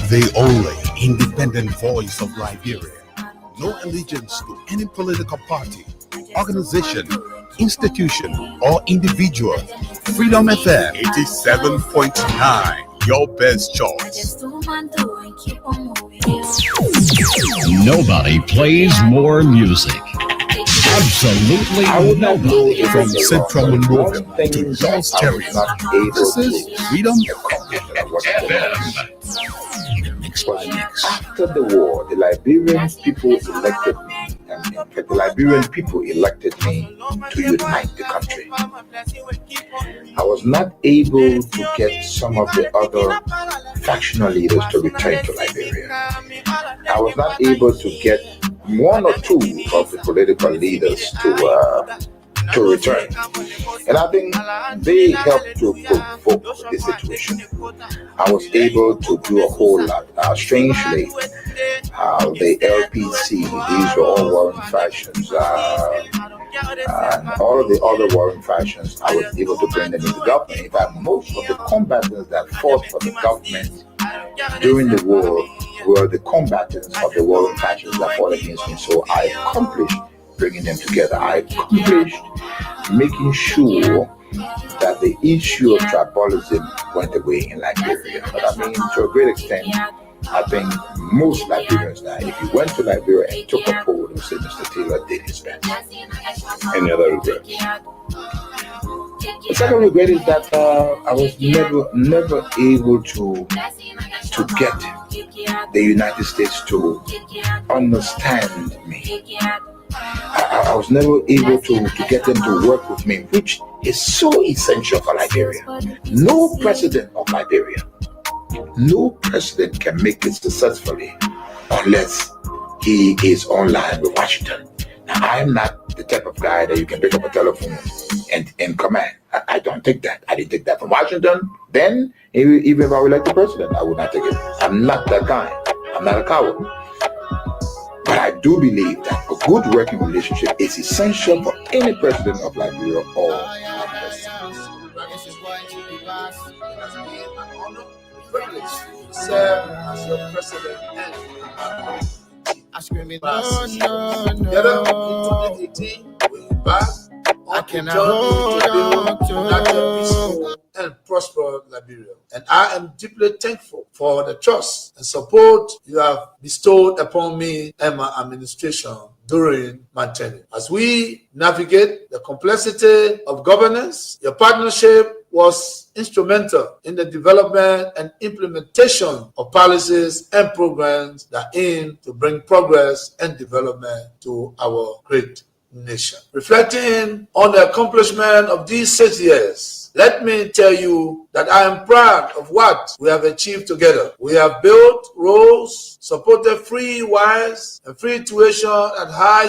The only independent voice of Liberia. No allegiance to any political party, organization, institution, or individual. Freedom FM 87.9, your best choice. Nobody plays more music. Absolutely nobody. From Central Monrovia to North Stereo. This is Freedom FM. After the war, the Liberian people elected me, and the Liberian people elected me to unite the country. I was not able to get some of the other factional leaders to return to Liberia. I was not able to get one or two of the political leaders to return. And I think they helped to provoke the situation. I was able to do a whole lot. Strangely, the LPC, these were all warring factions, and all of the other warring factions, I was able to bring them into government. In fact, most of the combatants that fought for the government during the war were the combatants of the warring factions that fought against me. So I accomplished bringing them together. I accomplished making sure that the issue of tribalism went away in Liberia. But I mean, to a great extent, I think most Liberians now, if you went to Liberia and took a poll, they would say Mr. Taylor did his best. Any other regrets? The second regret is that I was never able to get the United States to understand me. I was never able to get them to work with me, which is so essential for Liberia. No president of Liberia, no president can make it successfully unless he is online with Washington. Now, I'm not the type of guy that you can pick up a telephone and command. I don't take that. I didn't take that from Washington. Then, even if I were like the president, I would not take it. I'm not that guy. I'm not a coward. But I do believe that a good working relationship is essential for any president of Liberia or serve as your president I scream it, together in 2018 we embarked on a journey to build peaceful and prosperous Liberia. And I am deeply thankful for the trust and support you have bestowed upon me and my administration during my tenure. As we navigate the complexity of governance, your partnership was instrumental in the development and implementation of policies and programs that aim to bring progress and development to our great nation. Reflecting on the accomplishment of these 6 years, let me tell you that I am proud of what we have achieved together. We have built roads, supported free wires and free tuition at high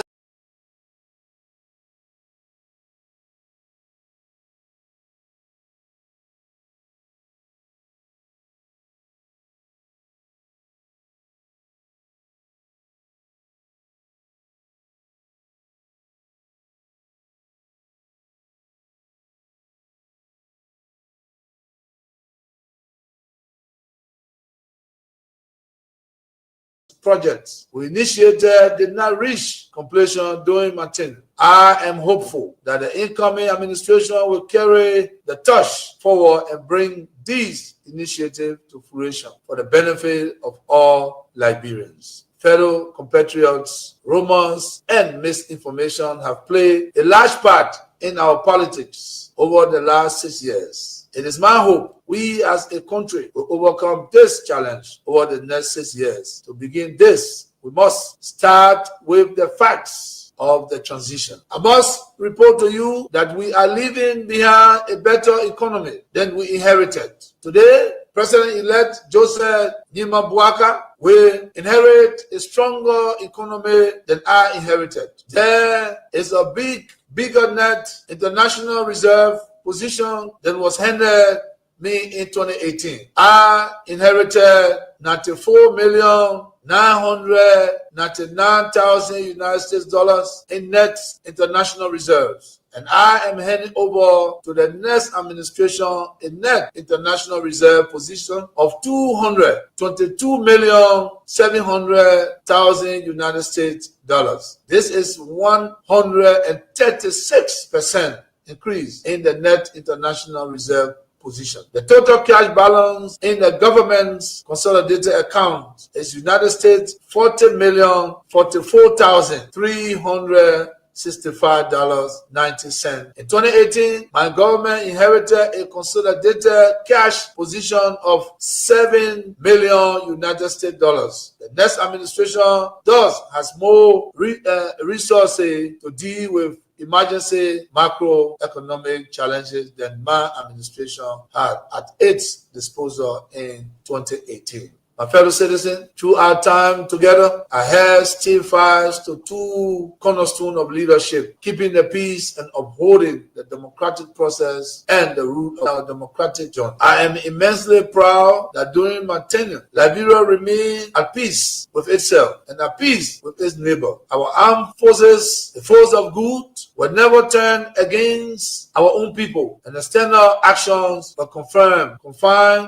projects we initiated did not reach completion during my tenure. I am hopeful that the incoming administration will carry the torch forward and bring these initiatives to fruition for the benefit of all Liberians. Fellow compatriots, rumors and misinformation have played a large part in our politics over the last 6 years. It is my hope we as a country will overcome this challenge over the next 6 years. To begin this, we must start with the facts of the transition. I must report to you that we are leaving behind a better economy than we inherited. Today, President-elect Joseph Nima Bouaka will inherit a stronger economy than I inherited. There is a bigger net international reserve position than was handed me in 2018. I inherited 94 million $999,000 United States dollars in net international reserves. And I am handing over to the next administration a net international reserve position of $222,700,000 United States dollars. This is 136% increase in the net international reserve position. The total cash balance in the government's consolidated account is United States $40,044,365.90. In 2018, my government inherited a consolidated cash position of $7 million United States dollars. The next administration thus has more resources to deal with emergency macroeconomic challenges than my administration had at its disposal in 2018. My fellow citizens, through our time together, I held still fast to two cornerstones of leadership: keeping the peace and upholding the democratic process and the root of our democratic journey. I am immensely proud that during my tenure, Liberia remained at peace with itself and at peace with its neighbor. Our armed forces, the force of good, were never turned against our own people, and external actions were confined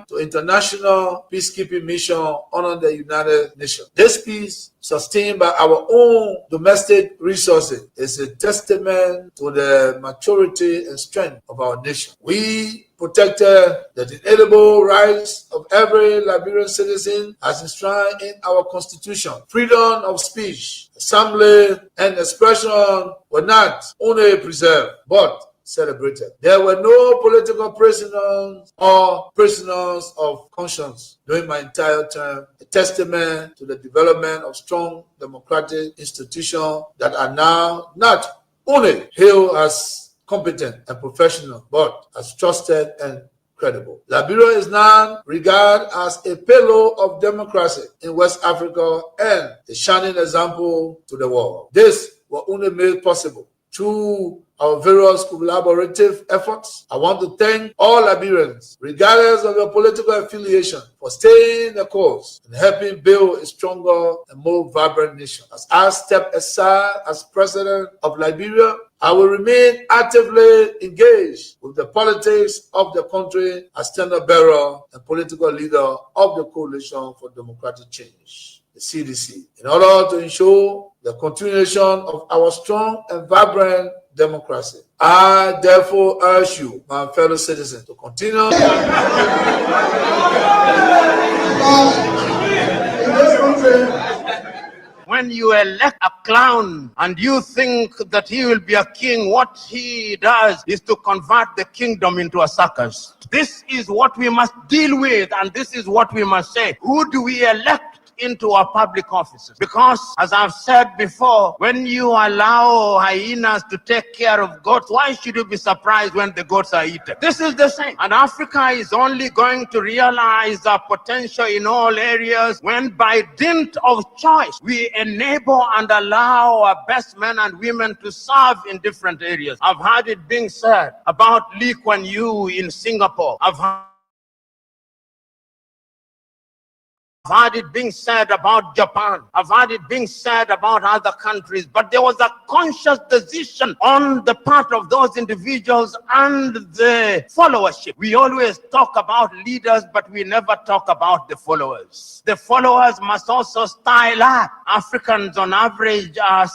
to international peacekeeping mission under the United Nations. This peace, sustained by our own domestic resources, is a testament to the maturity and strength of our nation. We protected the inalienable rights of every Liberian citizen as enshrined in our Constitution. Freedom of speech, assembly, and expression were not only preserved, but celebrated. There were no political prisoners or prisoners of conscience during my entire term, a testament to the development of strong democratic institutions that are now not only hailed as competent and professional, but as trusted and credible. Liberia is now regarded as a pillar of democracy in West Africa and a shining example to the world. This was only made possible through our various collaborative efforts. I want to thank all Liberians, regardless of your political affiliation, for staying the course and helping build a stronger and more vibrant nation. As I step aside as president of Liberia, I will remain actively engaged with the politics of the country as standard bearer and political leader of the Coalition for Democratic Change, the CDC, in order to ensure the continuation of our strong and vibrant democracy. I therefore urge you, my fellow citizens, to continue. When you elect a clown and you think that he will be a king, what he does is to convert the kingdom into a circus. This is what we must deal with, and this is what we must say. Who do we elect into our public offices? Because, as I've said before, when you allow hyenas to take care of goats, why should you be surprised when the goats are eaten? This is the same. And Africa is only going to realize our potential in all areas when, by dint of choice, we enable and allow our best men and women to serve in different areas. I've heard it being said about Lee Kuan Yew in Singapore. I've heard it being said about Japan. I've heard it being said about other countries. But there was a conscious decision on the part of those individuals and the followership. We always talk about leaders, but we never talk about the followers. The followers must also style up. Africans on average are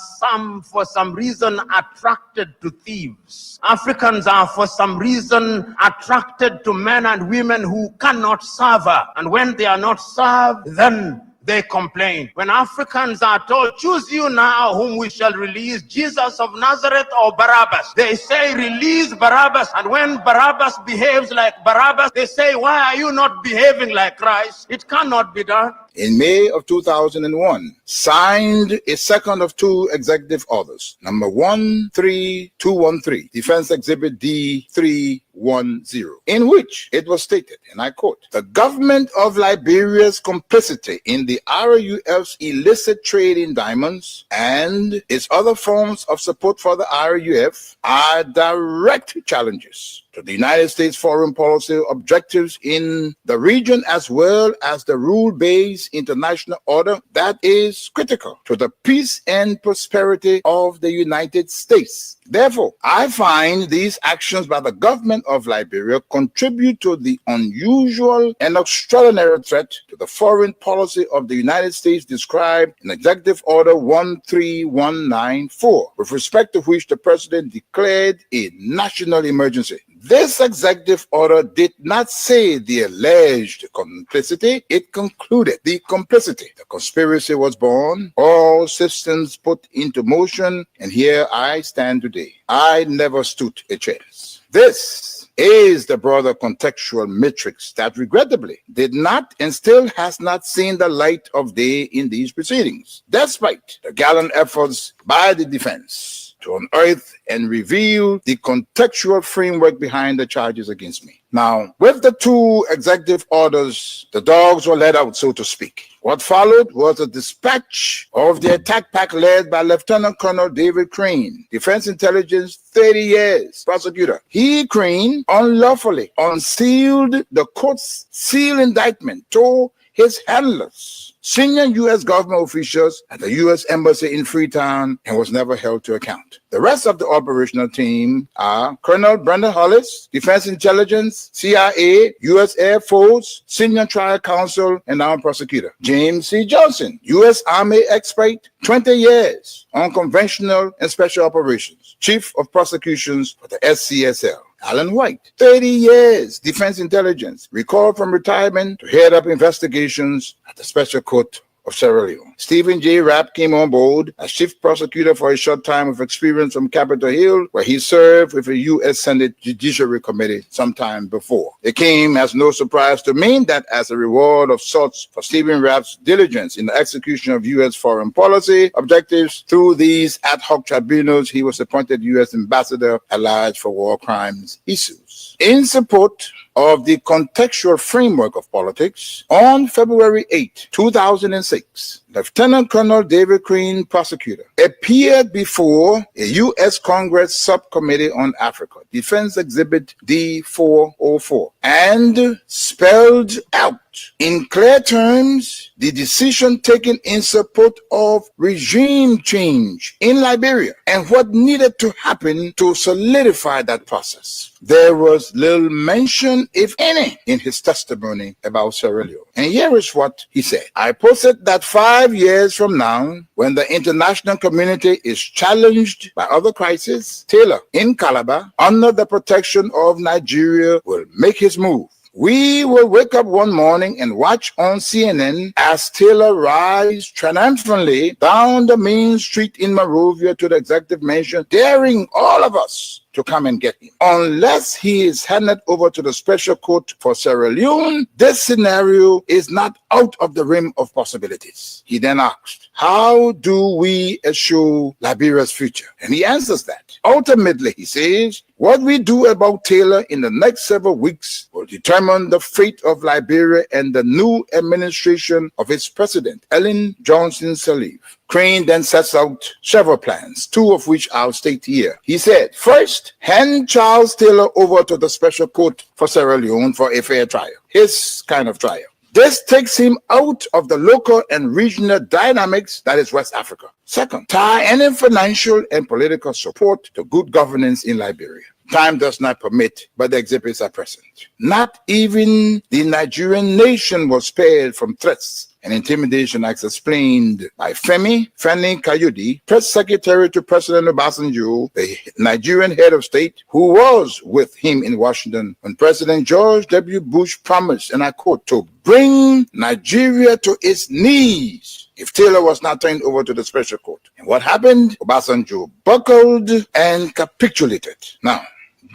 for some reason attracted to thieves. Africans are for some reason attracted to men and women who cannot serve her. And when they are not served, then they complain. When Africans are told, choose you now whom we shall release, Jesus of Nazareth or Barabbas, they say release Barabbas. And when Barabbas behaves like Barabbas, they say, why are you not behaving like Christ? It cannot be done. In May of 2001, signed a second of two executive orders, number 13213, Defense Exhibit D310, in which it was stated, and I quote, the government of Liberia's complicity in the RUF's illicit trade in diamonds and its other forms of support for the RUF are direct challenges to the United States foreign policy objectives in the region, as well as the rule-based this international order that is critical to the peace and prosperity of the United States. Therefore, I find these actions by the government of Liberia contribute to the unusual and extraordinary threat to the foreign policy of the United States described in Executive Order 13194, with respect to which the President declared a national emergency. This executive order did not say the alleged complicity, it concluded the complicity. The conspiracy was born, all systems put into motion, and here I stand today. I never stood a chance. This is the broader contextual matrix that regrettably did not and still has not seen the light of day in these proceedings, despite the gallant efforts by the defense to unearth and reveal the contextual framework behind the charges against me. Now, with the two executive orders, the dogs were let out, so to speak. What followed was a dispatch of the attack pack led by Lieutenant Colonel David Crane, Defense Intelligence, 30 years, prosecutor. He, Crane, unlawfully unsealed the court's sealed indictment to his handlers, senior U.S. government officials at the U.S. Embassy in Freetown, and was never held to account. The rest of the operational team are Colonel Brenda Hollis, Defense Intelligence, CIA, U.S. Air Force, Senior Trial Counsel, and now prosecutor. James C. Johnson, U.S. Army expert, 20 years, unconventional and special operations, Chief of Prosecutions for the SCSL. Alan White, 30 years, Defense Intelligence, recalled from retirement to head up investigations at the Special Court of Sierra Leone. Stephen J. Rapp came on board as chief prosecutor for a short time with experience from Capitol Hill, where he served with the U.S. Senate Judiciary Committee sometime before. It came as no surprise to me that as a reward of sorts for Stephen Rapp's diligence in the execution of U.S. foreign policy objectives through these ad hoc tribunals, he was appointed U.S. Ambassador at Large for War Crimes issues. In support of the contextual framework of politics, on February 8, 2006, Lieutenant Colonel David Crane, prosecutor, appeared before a U.S. Congress Subcommittee on Africa, Defense Exhibit D404, and spelled out in clear terms the decision taken in support of regime change in Liberia and what needed to happen to solidify that process. There was little mention, if any, in his testimony about Sierra Leone. And here is what he said. I posted that 5 years from now, when the international community is challenged by other crises, Taylor in Calabar, under the protection of Nigeria, will make his move. We will wake up one morning and watch on CNN as Taylor rides triumphantly down the main street in Monrovia to the executive mansion, daring all of us to come and get him. Unless he is handed over to the Special Court for Sierra Leone, this scenario is not out of the realm of possibilities. He then asked, how do we assure Liberia's future? And he answers that. Ultimately, he says, what we do about Taylor in the next several weeks will determine the fate of Liberia and the new administration of its president, Ellen Johnson Sirleaf. Crane then sets out several plans, two of which I'll state here. He said, first, hand Charles Taylor over to the Special Court for Sierra Leone for a fair trial, his kind of trial. This takes him out of the local and regional dynamics that is West Africa. Second, tie any financial and political support to good governance in Liberia. Time does not permit, but the exhibits are present. Not even the Nigerian nation was spared from threats and intimidation, as explained by Femi Kayode, press secretary to President Obasanjo, the Nigerian head of state, who was with him in Washington when President George W. Bush promised, and I quote, to bring Nigeria to its knees if Taylor was not turned over to the Special Court. And what happened? Obasanjo buckled and capitulated. Now,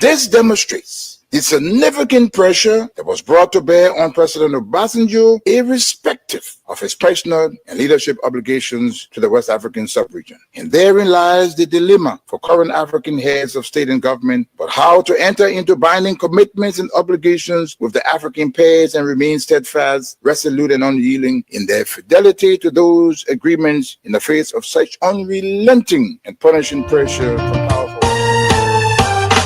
this demonstrates the significant pressure that was brought to bear on President Obasanjo, irrespective of his personal and leadership obligations to the West African sub-region. And therein lies the dilemma for current African heads of state and government, but how to enter into binding commitments and obligations with the African pairs and remain steadfast, resolute, and unyielding in their fidelity to those agreements in the face of such unrelenting and punishing pressure from powerful.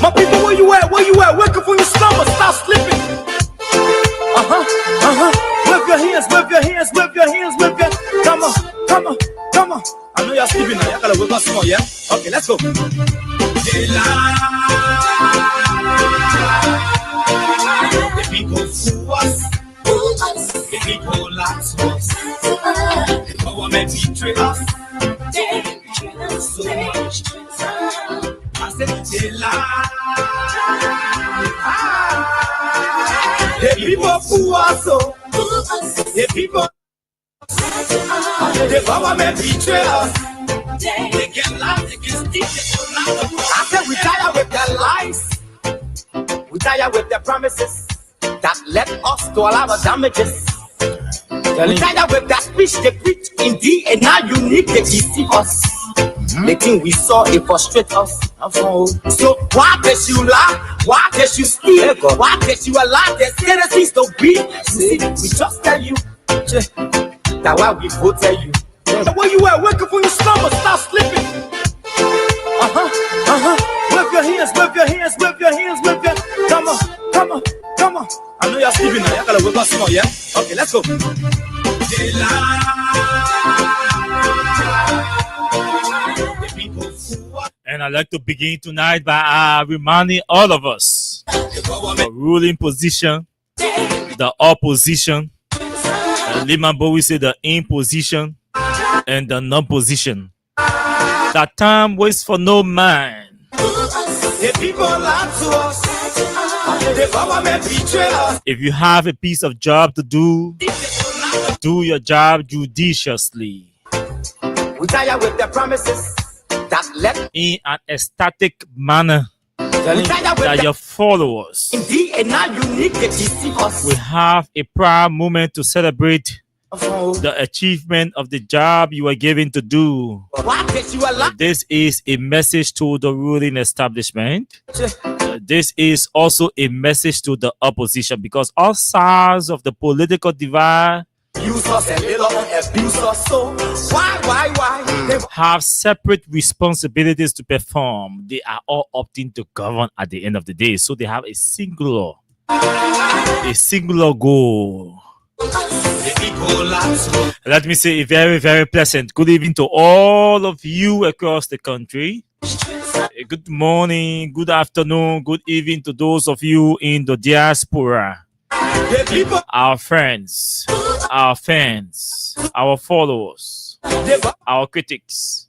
My people, where you at? Where you at? Wake up from your slumber, stop sleeping. wave your hands, wave your hands, wave your hands, wave your. Come on, come on, come on. I know you're sleeping now. You gotta wake up small, yeah? Okay, let's go. The people fool us. The people lie to us. The government betray us. So much. I said they lie. The people fool us. The people. The government betray us. They can lie, they can steal, they can lie. I said we tired with their lies. We tired with their promises that led us to a lot of damages. We tired with that speech they preach in thee, and now you need to deceive us. The thing we saw, it frustrate us. So why did you lie? Why did you steal? Why did you allow the citizens to be? See, we just tell you. That's why we go tell you. The way you were, wake up from your slumber, stop sleeping. Wave your hands, wave your hands, wave your hands, wave your. Come on, come on, come on. I know you're sleeping now. You gotta wake up small, yeah? Okay, let's go. And I'd like to begin tonight by reminding all of us the ruling position, the opposition. Lehman Bowie said the in position and the non-position. That time waits for no man. If you have a piece of job to do, do your job judiciously. We tire with the promises that left in an ecstatic manner. That your followers will have a proud moment to celebrate the achievement of the job you are given to do. This is a message to the ruling establishment. This is also a message to the opposition, because all sides of the political divide have separate responsibilities to perform. They are all opting to govern at the end of the day, so they have a singular goal. Let me say a very, very pleasant good evening to all of you across the country. Good morning, good afternoon, good evening to those of you in the diaspora. Our friends, our fans, our followers, our critics,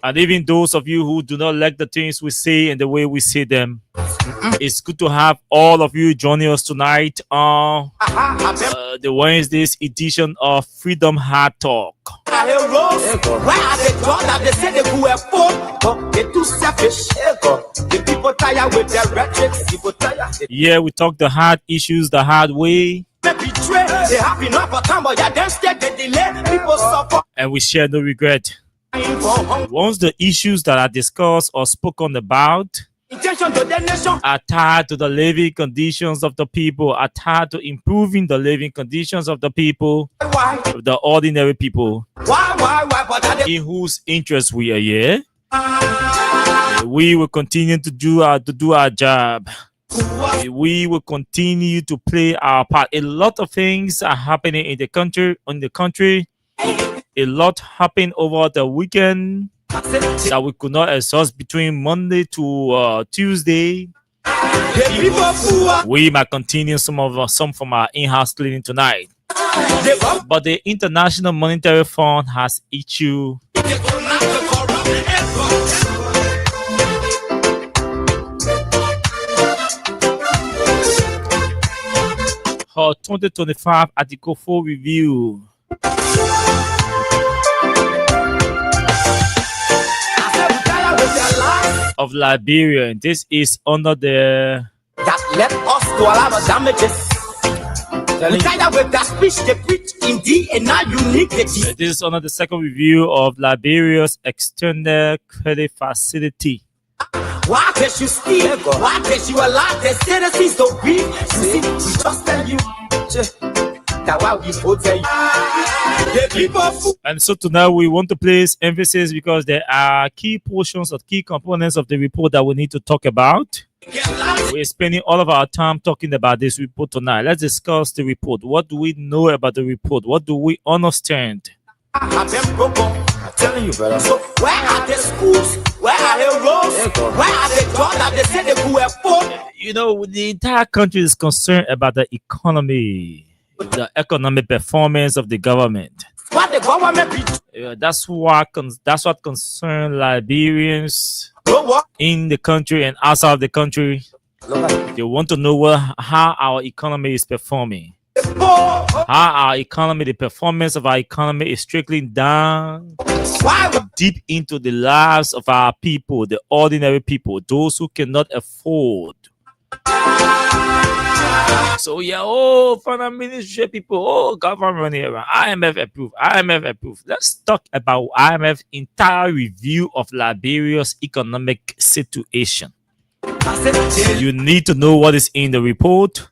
and even those of you who do not like the things we say and the way we say them. It's good to have all of you joining us tonight on the Wednesday's edition of Freedom Hard Talk. Yeah, we talk the hard issues the hard way. And we share no regret. Once the issues that are discussed or spoken about are tied to the living conditions of the people, are tied to improving the living conditions of the people, the ordinary people, in whose interest we are here, we will continue to do our job. We will continue to play our part. A lot of things are happening in the country. A lot happened over the weekend that we could not exhaust between Monday to Tuesday. We might continue some from our in-house cleaning tonight. But the International Monetary Fund has issued her 2025 Article 4 review. Of Liberia, and this is under the that led us to a lot of damages. With that speech they preach in thee, and now you need the this is under the second review of Liberia's external credit facility. Why did you steal? Why did you allow the citizens to be? We just tell you. The people who And so tonight we want to place emphasis because there are key portions or key components of the report that we need to talk about. We're spending all of our time talking about this report tonight. Let's discuss the report. What do we know about the report? What do we understand? have been broken. I'm telling you, brother. So where are the schools? Where are the roads? Where are the jobs that they say they could afford? You know, the entire country is concerned about the economy, the economic performance of the government. What the government be That's what concerns Liberians don't work. in the country and outside of the country. They want to know how our economy is performing. How our economy, the performance of our economy is trickling down Why deep into the lives of our people, the ordinary people, those who cannot afford. So yeah, foreign ministry people, government money around. IMF approved. Let's talk about IMF entire review of Liberia's economic situation. You need to know what is in the report,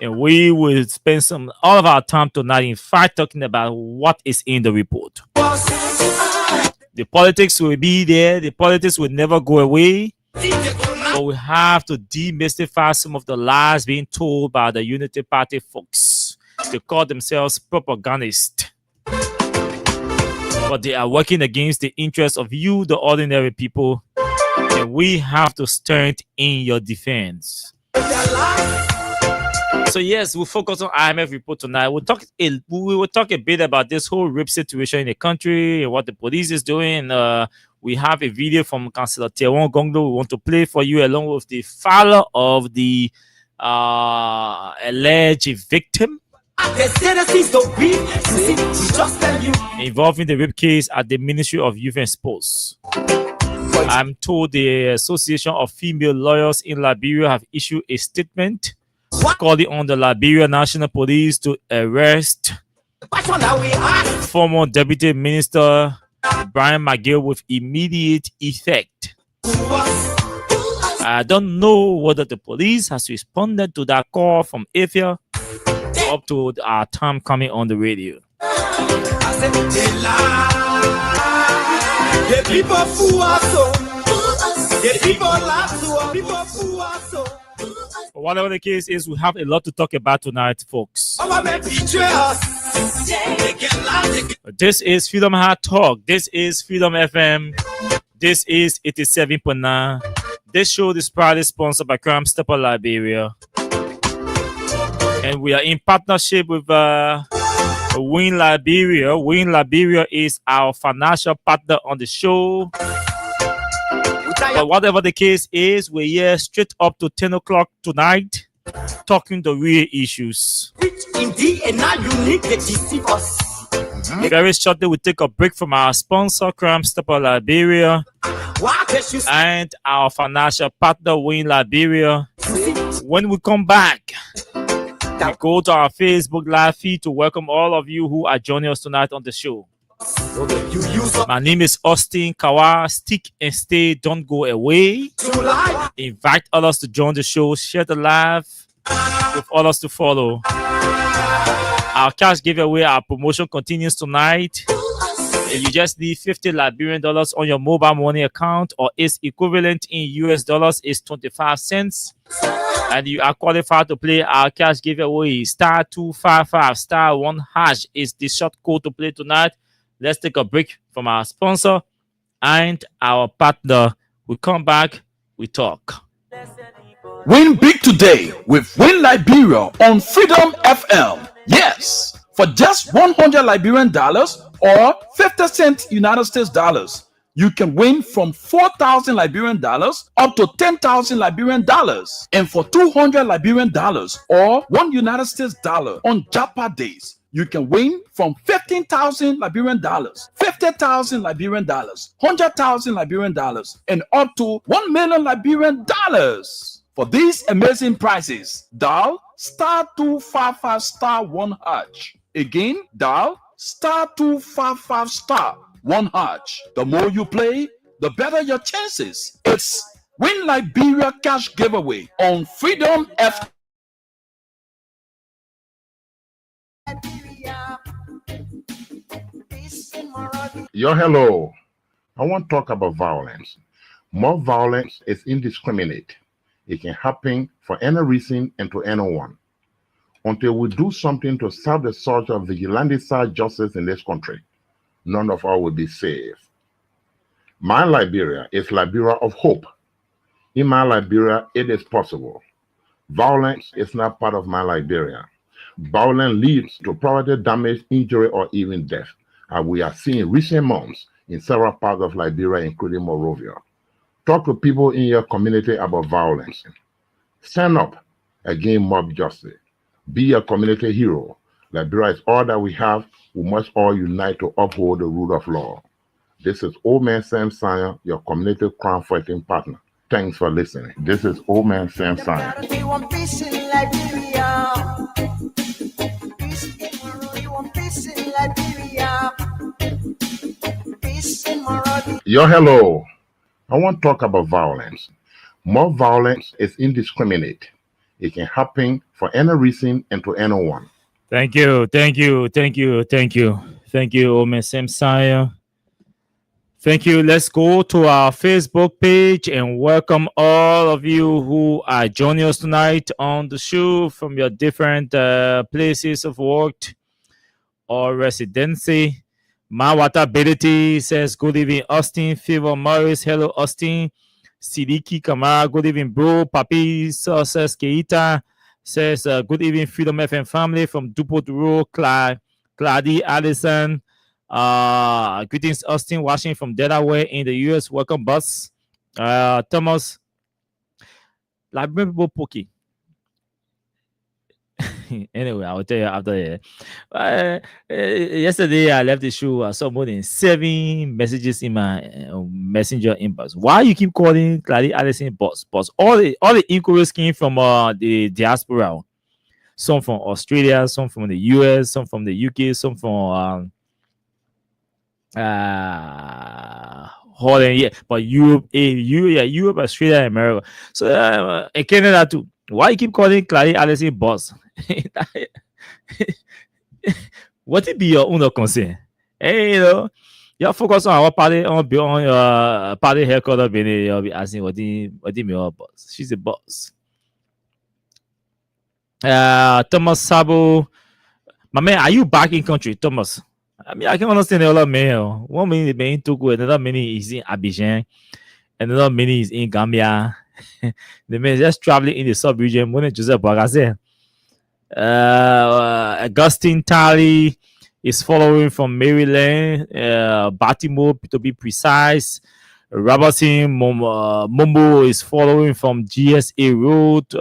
and we will spend all of our time tonight, in fact, talking about what is in the report. The politics will be there. The politics will never go away. But we have to demystify some of the lies being told by the Unity Party folks. They call themselves propagandists. But they are working against the interests of you, the ordinary people. And we have to stand in your defense. So yes, we'll focus on IMF report tonight. We will talk a bit about this whole rape situation in the country and what the police is doing. We have a video from Councillor Teron Gonglo we want to play for you, along with the father of the alleged victim involving the rape case at the Ministry of Youth and Sports. I'm told the Association of Female Lawyers in Liberia have issued a statement calling on the Liberia National Police to arrest former Deputy Minister Brian McGill with immediate effect. I don't know whether the police has responded to that call from Ethiopia up to our time coming on the radio. The people who are so, the people love to, people who are so. Whatever the case is, we have a lot to talk about tonight, folks. This is Freedom Heart Talk. This is Freedom FM. This is 87.9. This show is proudly sponsored by Crime Stopper Liberia. And we are in partnership with Win Liberia. Win Liberia is our financial partner on the show. But whatever the case is, we're here straight up to 10 o'clock tonight, talking the real issues. Very shortly, we take a break from our sponsor, Crime Stopper Liberia, and our financial partner, Win Liberia. When we come back, we go to our Facebook Live feed to welcome all of you who are joining us tonight on the show. My name is Austin Kawa. Stick and stay, don't go away. Invite others to join the show. Share the live with others to follow. Our cash giveaway, our promotion continues tonight. You just need $50 Liberian on your mobile money account, or its equivalent in US dollars is 25 cents. And you are qualified to play our cash giveaway. *255 *1# is the short code to play tonight. Let's take a break from our sponsor and our partner. We come back, we talk. Win big today with Win Liberia on Freedom FM. Yes, for just $100 Liberian or 50 cents United States dollars, you can win from 4,000 Liberian dollars up to 10,000 Liberian dollars. And for $200 Liberian or $1 United States dollar on Japa days, you can win from 15,000 Liberian dollars, 50,000 Liberian dollars, 100,000 Liberian dollars, and up to 1 million Liberian dollars. For these amazing prizes, dial *255 *1#. Again, dial *255 *1#. The more you play, the better your chances. It's Win Liberia Cash Giveaway on Freedom FM. Yo, hello. I want to talk about violence. More violence is indiscriminate. It can happen for any reason and to anyone. Until we do something to stop the surge of vigilante-style justice in this country, none of us will be safe. My Liberia is Liberia of hope. In my Liberia, it is possible. Violence is not part of my Liberia. Violence leads to property damage, injury, or even death, as we are seeing in recent months in several parts of Liberia, including Monrovia. Talk to people in your community about violence. Stand up against mob justice. Be a community hero. Liberia is all that we have. We must all unite to uphold the rule of law. This is Old Man Sam Sanya, your community crime fighting partner. Thanks for listening. This is Old Man Sam Sanya. We want peace in Liberia. Peace in Monrovia. We want peace in Liberia. Peace in Monrovia. Yo, hello. I want to talk about violence. More violence is indiscriminate. It can happen for any reason and to anyone. Thank you, Omen Samsaya. Thank you. Let's go to our Facebook page and welcome all of you who are joining us tonight on the show from your different places of work or residency. Mawata Ability says, good evening, Austin. Favor Morris, hello, Austin. Sidiki Kamara, good evening, bro. Papi says, Keita says, good evening, Freedom FM family from Dupont Road. Clady Allison, greetings, Austin, watching from Delaware in the US. Welcome, boss. Thomas, Library Poki. Anyway, I will tell you after. Yesterday, I left the show. I saw more than 7 messages in my messenger inbox. Why you keep calling Clady Allison boss? All the inquiries came from the diaspora. Some from Australia, some from the US, some from the UK, some from Holland, yeah, but Europe, Europe, Australia, America. So in Canada too. Why you keep calling Clady Allison boss? What it be your own concern? Hey, you focus on our party on your party headquarters. You'll be asking what the your boss. She's a boss. Thomas Sabo, my man, are you back in country, Thomas? I mean, I can understand a lot of men. One minute being Togo, another minute is in Abidjan, another minute is in Gambia. The man is just traveling in the sub-region. When Joseph Bagase, Augustine Talley is following from Maryland, Baltimore to be precise. Robertson Mombo is following from GSA Road.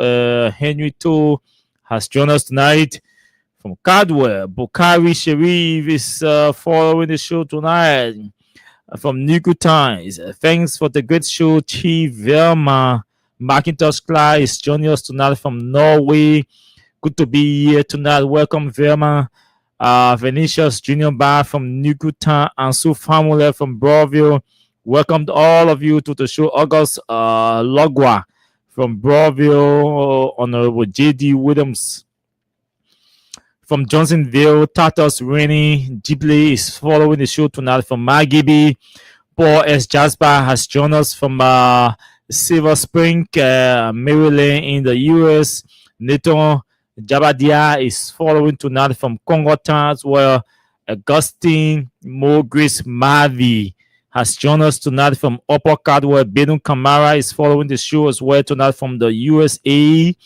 Henry To has joined us tonight from Caldwell. Bukari Sharif is following the show tonight from Nuku Times. Thanks for the great show, Chief Velma. Macintosh Clyde is joining us tonight from Norway. Good to be here tonight. Welcome, Velma. Venetius Junior Bar from Nukutan. Ansu Famule from Broadville. Welcome to all of you to the show. August Logwa from Broadville. Honorable J.D. Williams from Johnsonville. Tatus Rainey Ghibli is following the show tonight from Magibi. Paul S. Jasper has joined us from Silver Spring, Maryland in the U.S. Nathan Jabadia is following tonight from Congo Town as well. Augustine Mogris Mavi has joined us tonight from Upper Caldwell. Benun Kamara is following the show as well tonight from the USA.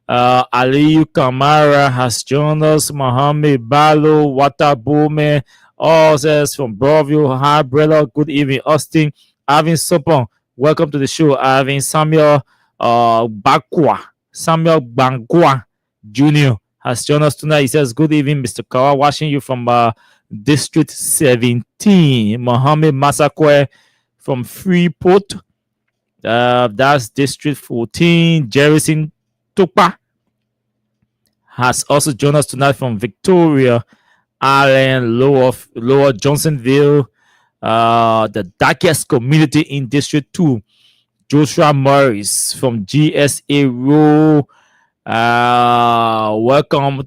Aliyu Kamara has joined us. Mohammed Balo, Watabome, all says from Broadville. Hi, brother. Good evening, Austin. Avin Sopon, welcome to the show. Avin Samuel Samuel Bangwa Jr. has joined us tonight. He says, good evening, Mr. Kawa, watching you from District 17. Mohammed Masakwe from Freeport. That's District 14. Jerison Tukpa has also joined us tonight from Victoria Island, Lower Johnsonville, the darkest community in District 2. Joshua Morris from GSA Row. Welcome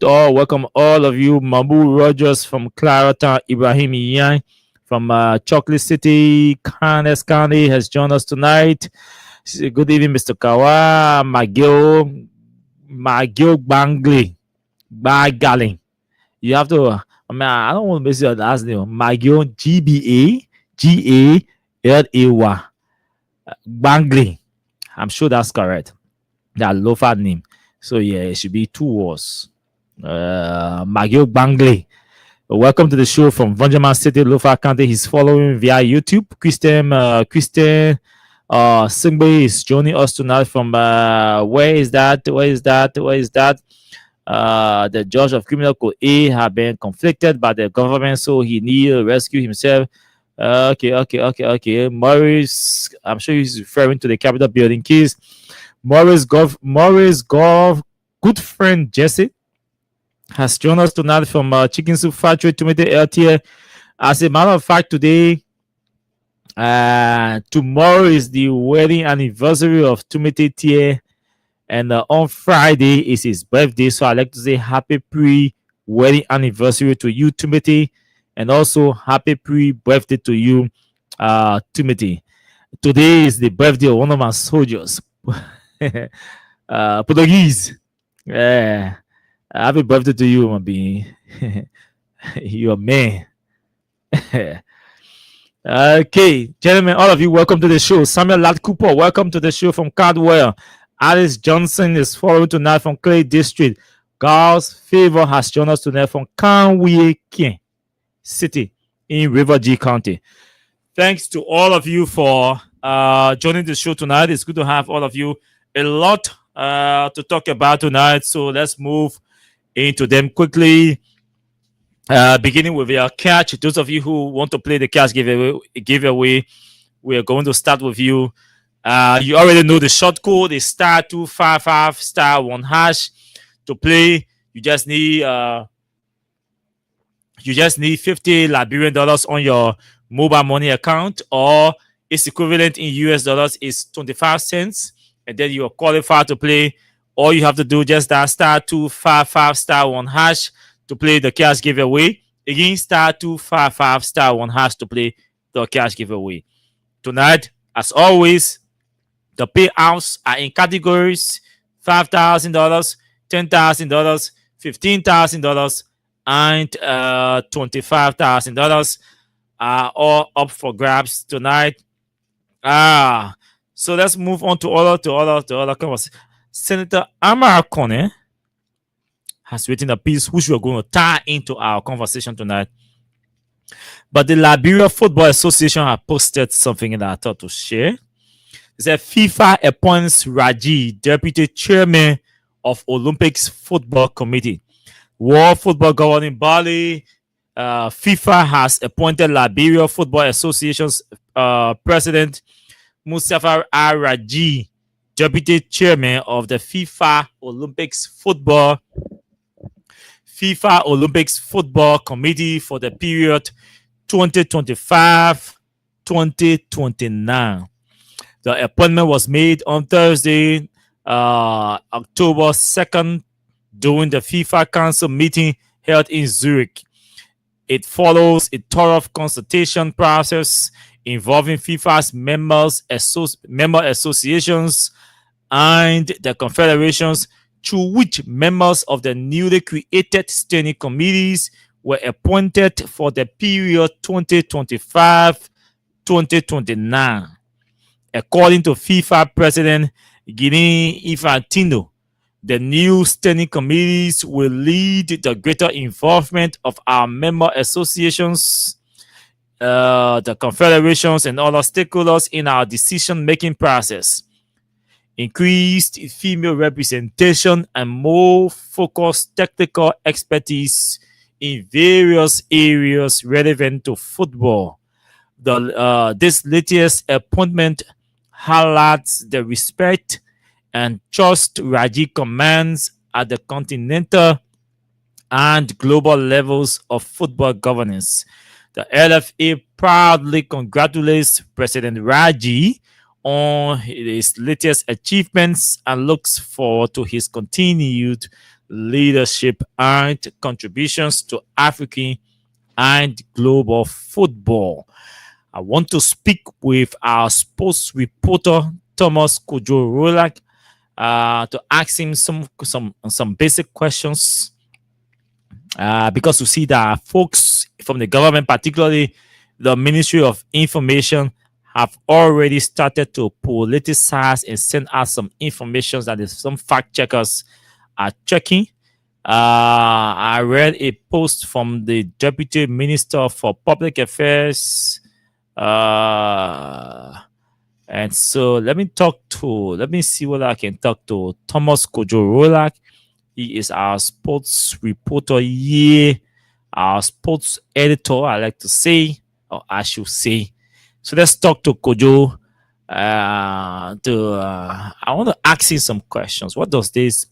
all of you. Mabu Rogers from Claratown. Ibrahim Yan from Chocolate City, Canes County, has joined us tonight. Good evening, Mr. Kawa, Magil Bagali. You have to, I don't want to miss your last name. Magil Gbalay. Bangli. I'm sure that's correct. That Lofa name. So yeah, it should be 2 words. Magil Bangli. Welcome to the show from Vanjaman City, Lofa County. He's following via YouTube. Christian Singbe is joining us tonight from where is that? The judge of criminal code A have been conflicted by the government, so he need to rescue himself. Okay. Morris, I'm sure he's referring to the Capitol building case. Morris Gov, good friend Jesse has joined us tonight from Chicken Soup Factory, Tumete LTA. As a matter of fact, today, tomorrow is the wedding anniversary of Tumete Tie, and on Friday is his birthday. So I'd like to say happy pre-wedding anniversary to you, Tumete, and also happy pre-birthday to you, Timothy. Today is the birthday of one of my soldiers, Portuguese. Yeah. Happy birthday to you, my being. You're a man. Okay, gentlemen, all of you, welcome to the show. Samuel Lat Cooper, welcome to the show from Cardwell. Alice Johnson is following tonight from Clay District. God's Favor has joined us tonight from Kanweke City in River G County. Thanks to all of you for joining the show tonight. It's good to have all of you. A lot to talk about tonight, so let's move into them quickly. Beginning with your catch. Those of you who want to play the catch giveaway, we are going to start with you. You already know the short code is *255 *1# to play. You just need $50 Liberian dollars on your mobile money account, or its equivalent in US dollars is 25 cents, and then you are qualified to play. All you have to do just that *255 *1# to play the cash giveaway. Again, *255 *1# to play the cash giveaway. Tonight, as always, the payouts are in categories: $5,000, $10,000, $15,000, and $25,000 are all up for grabs tonight. So let's move on to other conversations. Senator Amara Kone has written a piece which we are going to tie into our conversation tonight. But the Liberia Football Association have posted something that I thought to share. It said FIFA appoints Raji deputy chairman of Olympics Football Committee. World Football Governing Body, FIFA has appointed Liberia Football Association's president Mustafa Raji deputy chairman of the FIFA Olympics Football Committee for the period 2025-2029. The appointment was made on Thursday, October 2nd, during the FIFA Council meeting held in Zurich. It follows a thorough consultation process involving FIFA's member associations and the confederations, through which members of the newly created standing committees were appointed for the period 2025-2029. According to FIFA President Gianni Infantino, the new standing committees will lead the greater involvement of our member associations, the confederations, and other stakeholders in our decision-making process. Increased female representation and more focused technical expertise in various areas relevant to football. This latest appointment highlights the respect and trust Raji commands at the continental and global levels of football governance. The LFA proudly congratulates President Raji on his latest achievements and looks forward to his continued leadership and contributions to African and globe of football. I want to speak with our sports reporter Thomas Kojo Rolak to ask him some basic questions because you see that folks from the government, particularly the Ministry of Information, have already started to politicize and send out some information that is some fact checkers are checking. I read a post from the Deputy Minister for Public Affairs. And so let me see whether I can talk to Thomas Kojo Rolak. He is our sports reporter here, our sports editor, I like to say, or I should say. So let's talk to Kojo. I want to ask you some questions. What does this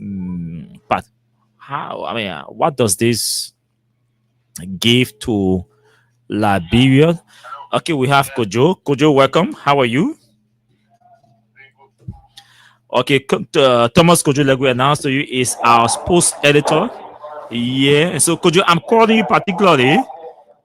what does this give to Liberia? Okay, we have Kojo. Kojo, welcome. How are you? Okay, Thomas Kojo, like we announced to you, is our sports editor. Yeah, and so Kojo, I'm calling you particularly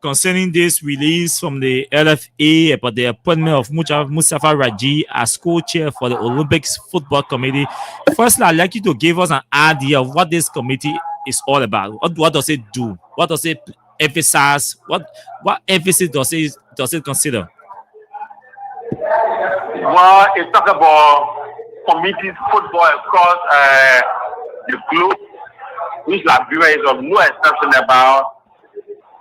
concerning this release from the LFA about the appointment of Mustafa Raji as co-chair for the Olympics Football Committee. Firstly, I'd like you to give us an idea of what this committee is all about. What does it do? What does it emphasize? What emphasis does it consider? Well, it's talk about committees football across the globe, which Liberia is of no exception about.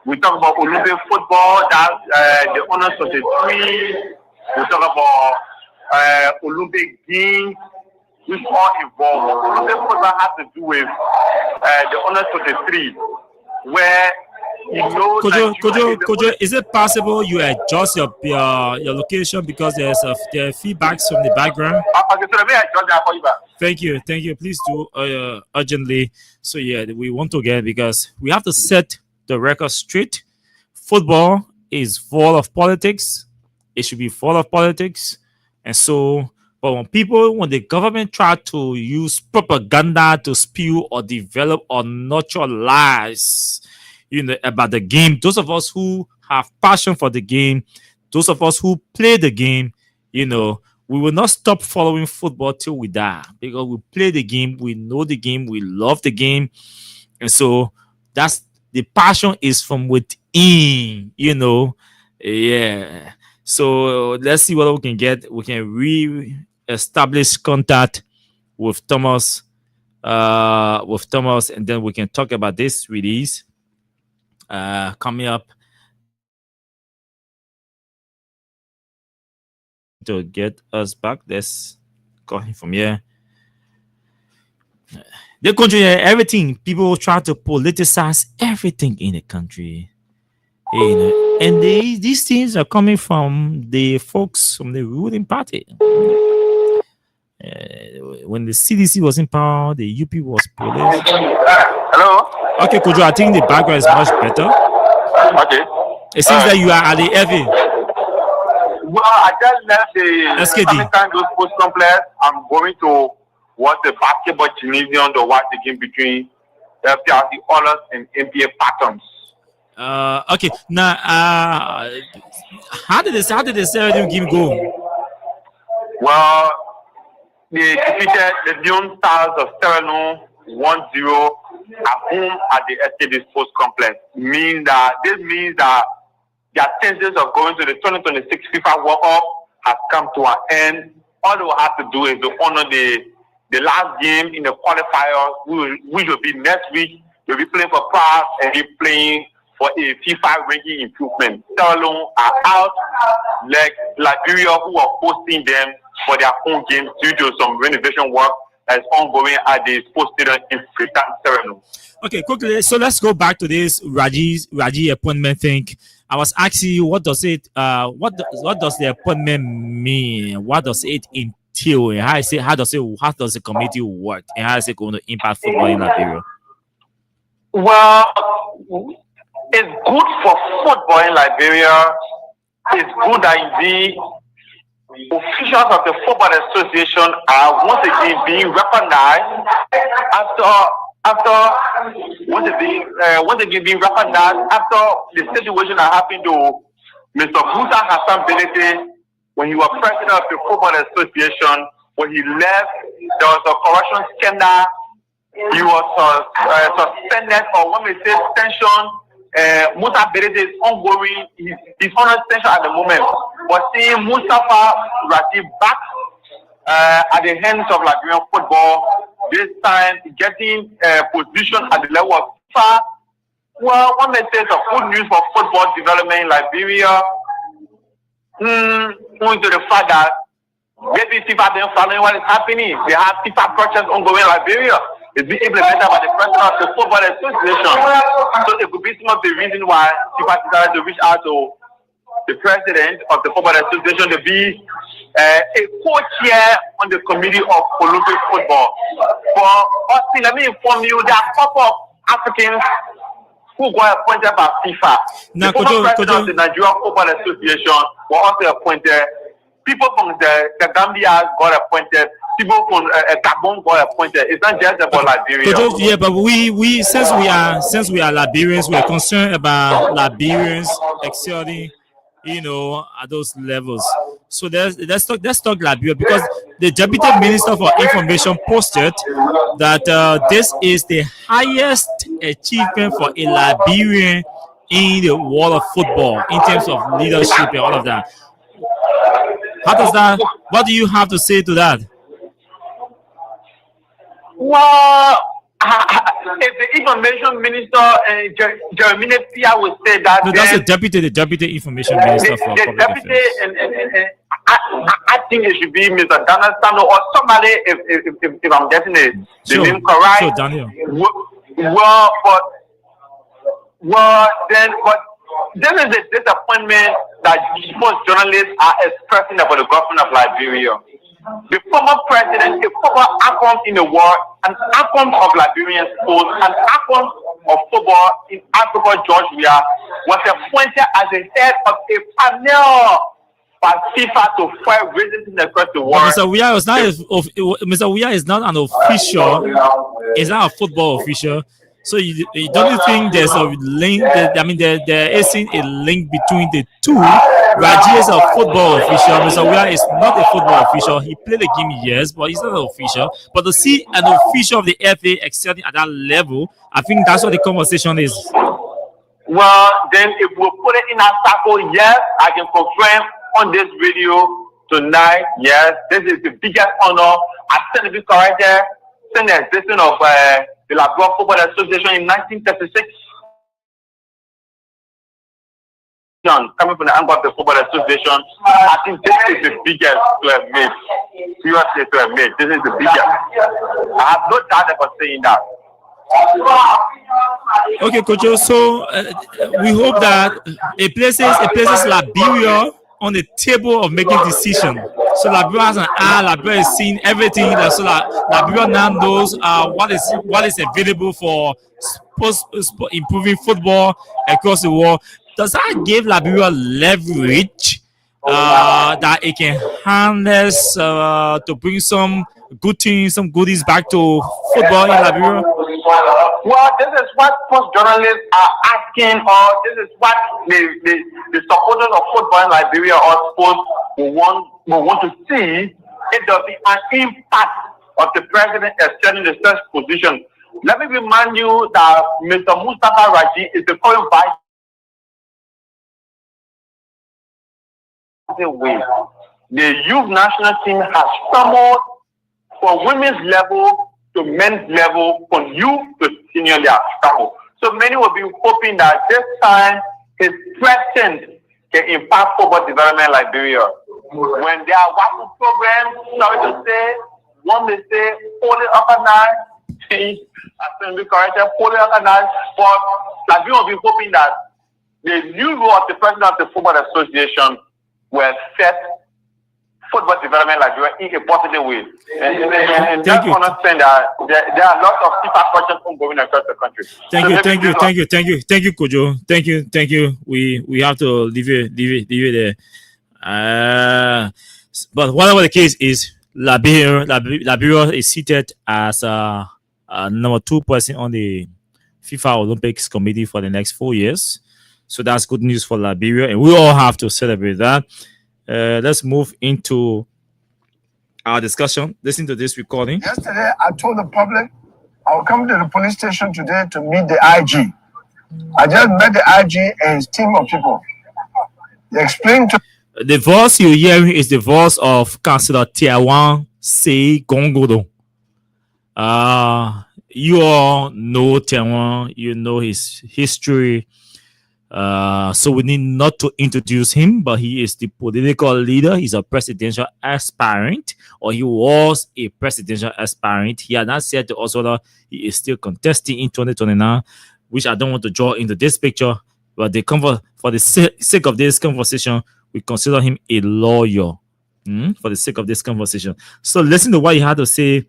We talk about Olympic football, that's the honors of the three. We talk about Olympic games, which all involved. Olympic football has to do with the honors of the three, where Kojo, is it possible you adjust your location because there are feedbacks from the background? Okay, so let me adjust that for you back. Thank you. Please do urgently. So yeah, we want to get, because we have to set the record straight. Football is full of politics. It should be full of politics. And so, but when the government try to use propaganda to spew or develop or nurture lies, about the game, those of us who have passion for the game, those of us who play the game, we will not stop following football till we die, because we play the game, we know the game, we love the game. And so that's the passion is from within, yeah. So let's see what we can get. We can re-establish contact with Thomas, and then we can talk about this release coming up. To get us back, let's call him from here. The country, everything, people try to politicize everything in the country, and these things are coming from the folks from the ruling party. When the CDC was in power, the UP was police. Hello? Okay, Kojo, I think the background is much better. Okay. It seems that you are at the heavy. Well, I just left the American Sports Complex. I'm going to watch the basketball gymnasium to watch the game between FPRC Honors and MPA Patterns. Okay. Now, how did the Saturday game go? Well, they defeated the Leon Stars of Serrano 1-0 at home at the SKD Sports Complex. This means that their chances of going to the 2026 FIFA World Cup has come to an end. All they will have to do is to honor the last game in the qualifiers, which will be next week. They'll be playing for Prague and be playing for a FIFA ranking improvement. Serrano are out, like Liberia, who are hosting them for their home games due to some renovation work that is ongoing at the sports stadium in Freetown, Serrano. Okay, quickly. So let's go back to this Raji appointment thing. I was asking you, what does it? What does the appointment mean? What does it entail? And how does the committee work? And how is it going to impact football in Liberia? Well, it's good for football in Liberia. It's good that the officials of the Football Association are once again being recognized after after once again being recognized after the situation that happened to Mr. Musa Hassan Benete when he was president of the Football Association. When he left, there was a corruption scandal. He was suspended, or when we say suspension, Musa Benete is ongoing. He's on suspension at the moment. But seeing Mustafa Raji back at the hands of Liberian football, this time getting position at the level of FIFA. Well, one may say it's a good news for football development in Liberia. Owing to the fact that maybe FIFA been following what is happening. They have FIFA projects ongoing in Liberia. It's being implemented by the president of the Football Association. So it could be some of the reason why FIFA decided to reach out to the president of the Football Association to be a co-chair on the committee of Olympic football. For us, let me inform you, there are a couple of Africans who got appointed by FIFA. Now, the former president of the Nigerian Football Association were also appointed. People from the Gambia got appointed. People from Gabon got appointed. It's not just about Liberia. Yeah, but we since we are Liberians, we are concerned about Liberians excelling, at those levels. So let's talk Liberia, because the Deputy Minister for Information posted that this is the highest achievement for a Liberian in the world of football in terms of leadership and all of that. How does that? What do you have to say to that? Well, if the Information Minister Jeremy Pia would say that, no, that's the Deputy Information Minister for the Public Deputy, Affairs. I think it should be Mr. Daniel Sano or somebody. If I'm getting the name correct. Sure, Daniel. Well, but this is a disappointment that most journalists are expressing about the government of Liberia. The former president, the former icon in the world, an icon of Liberian sports, an icon of football in Africa, George Weah, was appointed as the head of a panel by FIFA to fight racism across the world. But Mr. Weah is not an official. He's not a football official. So you don't think there's a link? There isn't a link between the two. Raji is a football official. Mr. Weah is not a football official. He played the game, yes, but he's not an official. But to see an official of the FA excelling at that level, I think that's what the conversation is. Well, then if we put it in a circle, yes, I can confirm on this video tonight, yes, this is the biggest honor. I stand to be corrected since the existence of the Liberia Football Association in 1936. Coming from the angle of the Football Association, I think this is the biggest to have made. Seriously, to have made. This is the biggest. I have no doubt about saying that. Okay, Coach. So we hope that it places Liberia on the table of making decisions. So Liberia has an eye. Liberia is seeing everything. So Liberia now knows what is available for improving football across the world. Does that give Liberia leverage that it can harness to bring some good things, some goodies back to football in Liberia? Well, this is what most journalists are asking, or this is what the supporters of football in Liberia or sports will want to see. If there be an impact of the president extending the such position. Let me remind you that Mr. Mustafa Raji is the current vice. The youth national team has stumbled from women's level to men's level, from youth to senior level. So many will be hoping that this time his presence can impact football development in Liberia. When there are WAFU programs, sorry to say, one may say fully organized, I think we corrected, fully organized, but Liberia will be hoping that the new role of the president of the Football Association will set football development like in a positive way. And just understand that there are lots of FIFA projects ongoing across the country. Thank you, Kojo. Thank you. We have to leave it there. But whatever the case is, Liberia is seated as number 2 person on the FIFA Olympics committee for the next 4 years. So that's good news for Liberia, and we all have to celebrate that. Let's move into our discussion. Listen to this recording. Yesterday, I told the public I will come to the police station today to meet the IG. I just met the IG and his team of people. They explained to the voice you're hearing is the voice of Councillor Tiawan Sei Gongodo. You all know Tiawan, you know his history. So we need not to introduce him, but he is the political leader. He's a presidential aspirant, or he was a presidential aspirant. He had not said to us whether he is still contesting in 2029, which I don't want to draw into this picture, but for the sake of this conversation, we consider him a lawyer. For the sake of this conversation. So listen to what he had to say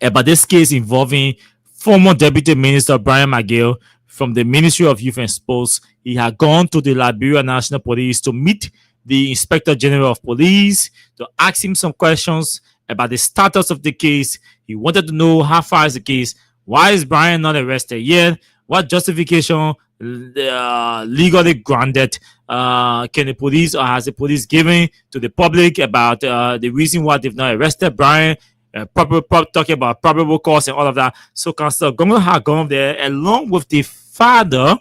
about this case involving former Deputy Minister Brian McGill from the Ministry of Youth and Sports. He had gone to the Liberia National Police to meet the Inspector General of Police to ask him some questions about the status of the case. He wanted to know how far is the case, why is Brian not arrested yet, what justification legally granted can the police or has the police given to the public about the reason why they've not arrested Brian, talking about probable cause and all of that. So Councillor Gongo had gone there along with the father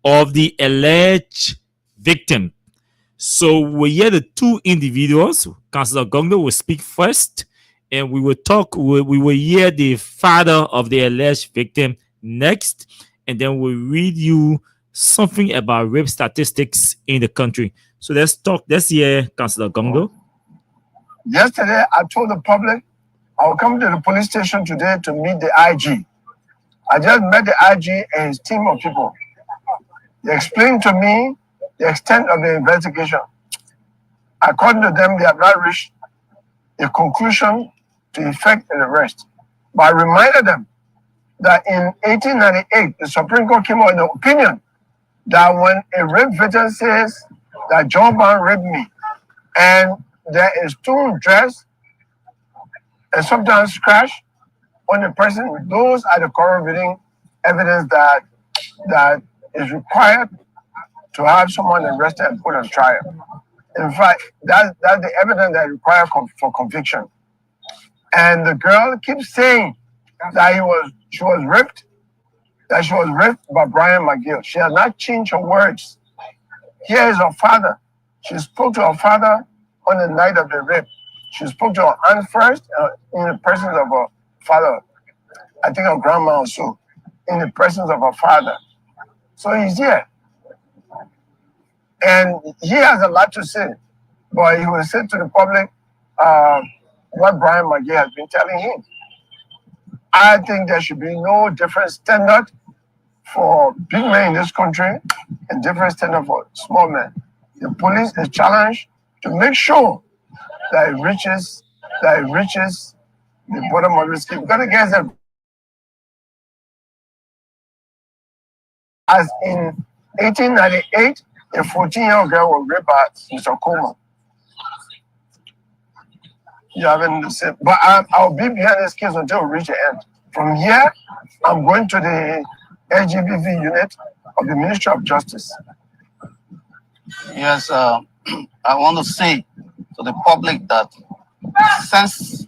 of the alleged victim. So we hear the two individuals. Councillor Gongo will speak first, and we will hear the father of the alleged victim next, and then we'll read you something about rape statistics in the country. So let's hear Councillor Gongo. Yesterday, I told the public I will come to the police station today to meet the IG. I just met the IG and his team of people. They explained to me the extent of the investigation. According to them, they have not reached a conclusion to effect an arrest. But I reminded them that in 1898, the Supreme Court came out with an opinion that when a rape victim says that John Brown raped me, and there is two dress and sometimes scratch on the person, those are the corroborating evidence that is required to have someone arrested and put on trial. In fact, that's the evidence that is required for conviction. And the girl keeps saying that she was raped by Brian McGill. She has not changed her words. Here is her father. She spoke to her father on the night of the rape. She spoke to her aunt first in the presence of her father. I think her grandma also, in the presence of her father. So he's here. And he has a lot to say, but he will say to the public what Brian McGill has been telling him. I think there should be no different standard for big men in this country and different standard for small men. The police is challenged to make sure that it reaches the bottom of the scheme. Because against them, as in 1898, a 14-year-old girl was raped by Mr. Coleman. You haven't the same, but I'll be behind this case until we reach the end. From here, I'm going to the LGBTQ unit of the Ministry of Justice. Yes, I want to say to the public that since.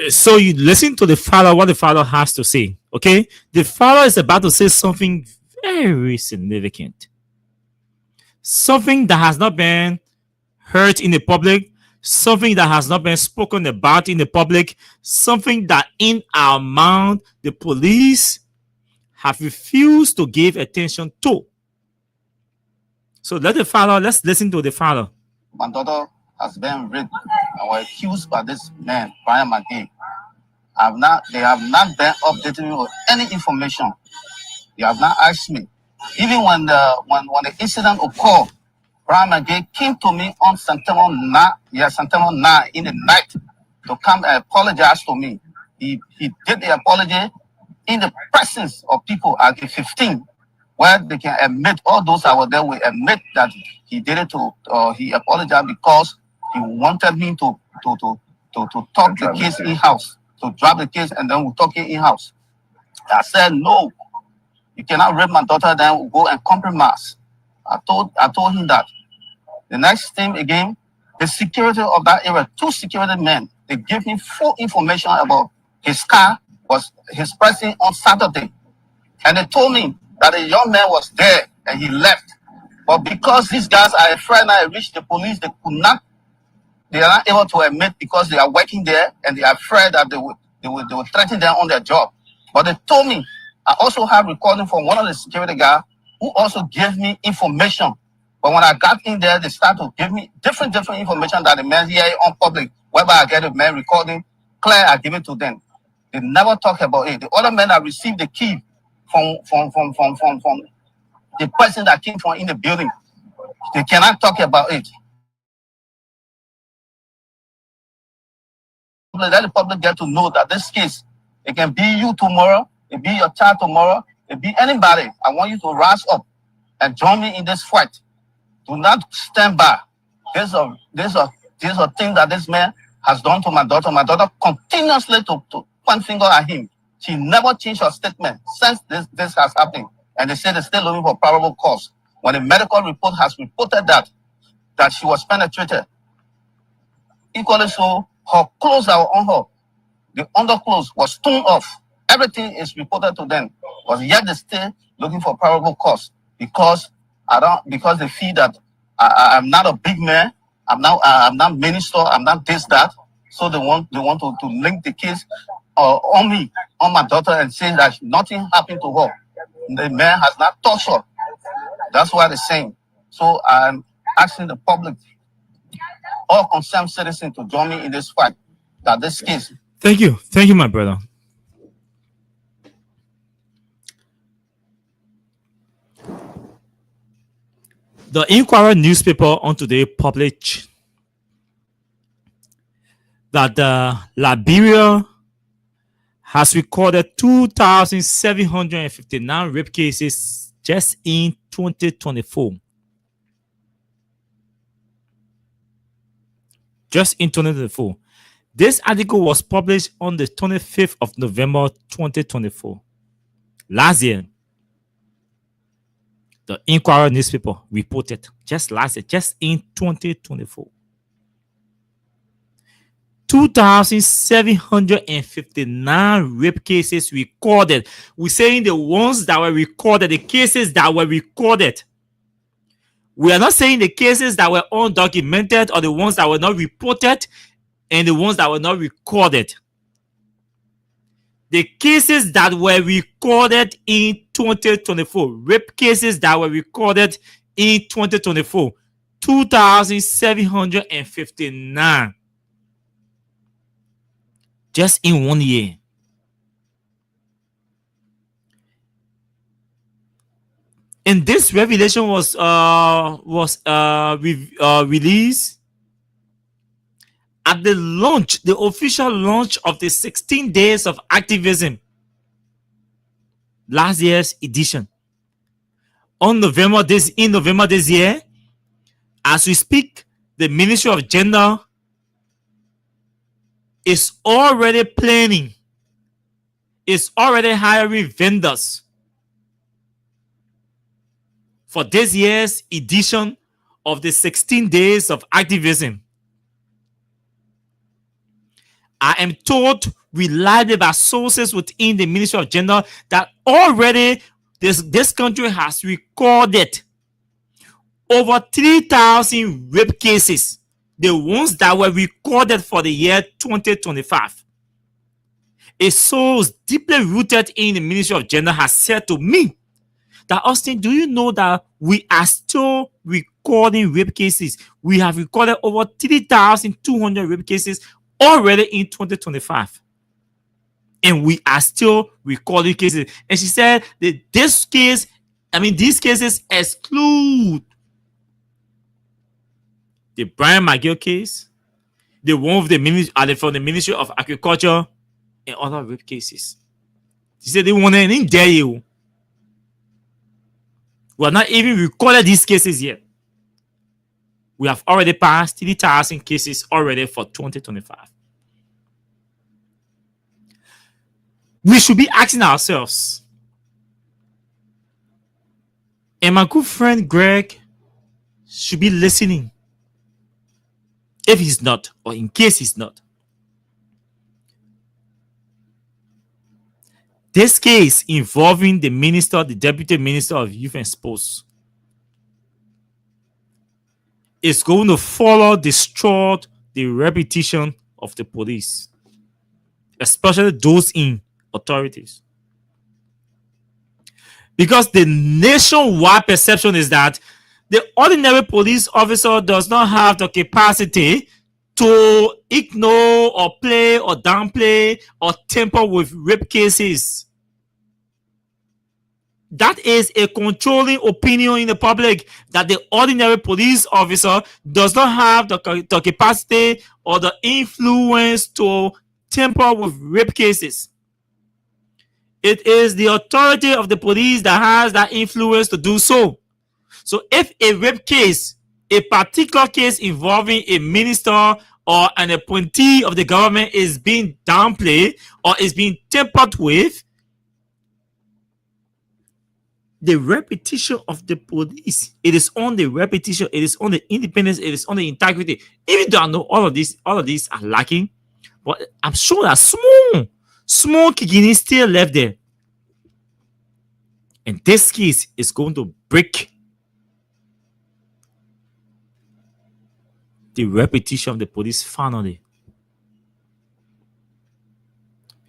So you listen to the father, what the father has to say. Okay, the father is about to say something very significant, something that has not been heard in the public, something that has not been spoken about in the public, something that in our mind the police have refused to give attention to. So let's listen to the father. My daughter has been raped and was accused by this man, Brian McGill. They have not been updating me with any information. They have not asked me. Even when the incident occurred, Brian McGill came to me on September 9 in the night to come and apologize to me. He did the apology in the presence of people at the 15, where they can admit, all those that were there will admit that he did it he apologized because he wanted me to talk the case in-house. to drop the case and then we'll talk it in-house. I said, no, you cannot rape my daughter, then we'll go and compromise. I told him that. The next thing again, the security of that area, 2 security men, they gave me full information about his car was his presence on Saturday. And they told me that a young man was there and he left. But because these guys are afraid now, I reached the police, they are not able to admit because they are working there and they are afraid that they will threaten them on their job. But they told me, I also have recording from one of the security guys who also gave me information. But when I got in there, they started to give me different information that the man here on public. Whether I get a man recording, clear, I give it to them. They never talk about it. The other men that received the key from the person that came from in the building, they cannot talk about it. Let the public get to know that this case, it can be you tomorrow, it be your child tomorrow, it be anybody. I want you to rise up and join me in this fight. Do not stand by. These are things that this man has done to my daughter. My daughter continuously to point finger at him. She never changed her statement since this has happened. And they say they're still looking for probable cause. When the medical report has reported that she was penetrated, equally so, her clothes that were on her, the underclothes was torn off. Everything is reported to them. But yet they still looking for probable cause because they feel that I'm not a big man, I'm not minister, I'm not this, that. So they want to link the case on me, on my daughter, and say that nothing happened to her. The man has not touched her. That's what they're saying. So I'm asking the public, all concerned citizens, to join me in this fight. That this case. Thank you, my brother. The Inquirer newspaper on today published that Liberia has recorded 2,759 rape cases just in 2024. Just in 2024. This article was published on the 25th of November 2024. Last year, the Inquirer newspaper reported just last year, just in 2024. 2,759 rape cases recorded. We're saying the ones that were recorded, the cases that were recorded. We are not saying the cases that were undocumented or the ones that were not reported and the ones that were not recorded. The cases that were recorded in 2024, rape cases that were recorded in 2024, 2,759. Just in 1 year. And this revelation was released at the launch, the official launch of the 16 days of activism, last year's edition. In November this year, as we speak, the Ministry of Gender is already planning, is already hiring vendors for this year's edition of the 16 days of activism. I am told reliably by sources within the Ministry of Gender that already this country has recorded over 3,000 rape cases, the ones that were recorded for the year 2025. A source deeply rooted in the Ministry of Gender has said to me that, Austin, do you know that we are still recording rape cases? We have recorded over 3,200 rape cases already in 2025. And we are still recording cases. And she said that these cases exclude the Brian McGill case, the one from the Ministry of Agriculture, and other rape cases. She said they want to dare you. We have not even recorded these cases yet. We have already passed 3,000 cases already for 2025. we should be asking ourselves, and my good friend Greg should be listening. If he's not, or in case he's not, this case involving the deputy minister of youth and sports, is going to further destroy the reputation of the police, especially those in authorities. Because the nationwide perception is that the ordinary police officer does not have the capacity to ignore or play or downplay or tamper with rape cases. That is a controlling opinion in the public, that the ordinary police officer does not have the capacity or the influence to tamper with rape cases. It is the authority of the police that has that influence to do so. So if a rape case, a particular case involving a minister or an appointee of the government is being downplayed or is being tampered with, the reputation of the police, it is on the reputation, it is on the independence, it is on the integrity. Even though I know all of these are lacking, but I'm sure that small kicking still left there. And this case is going to break the reputation of the police finally.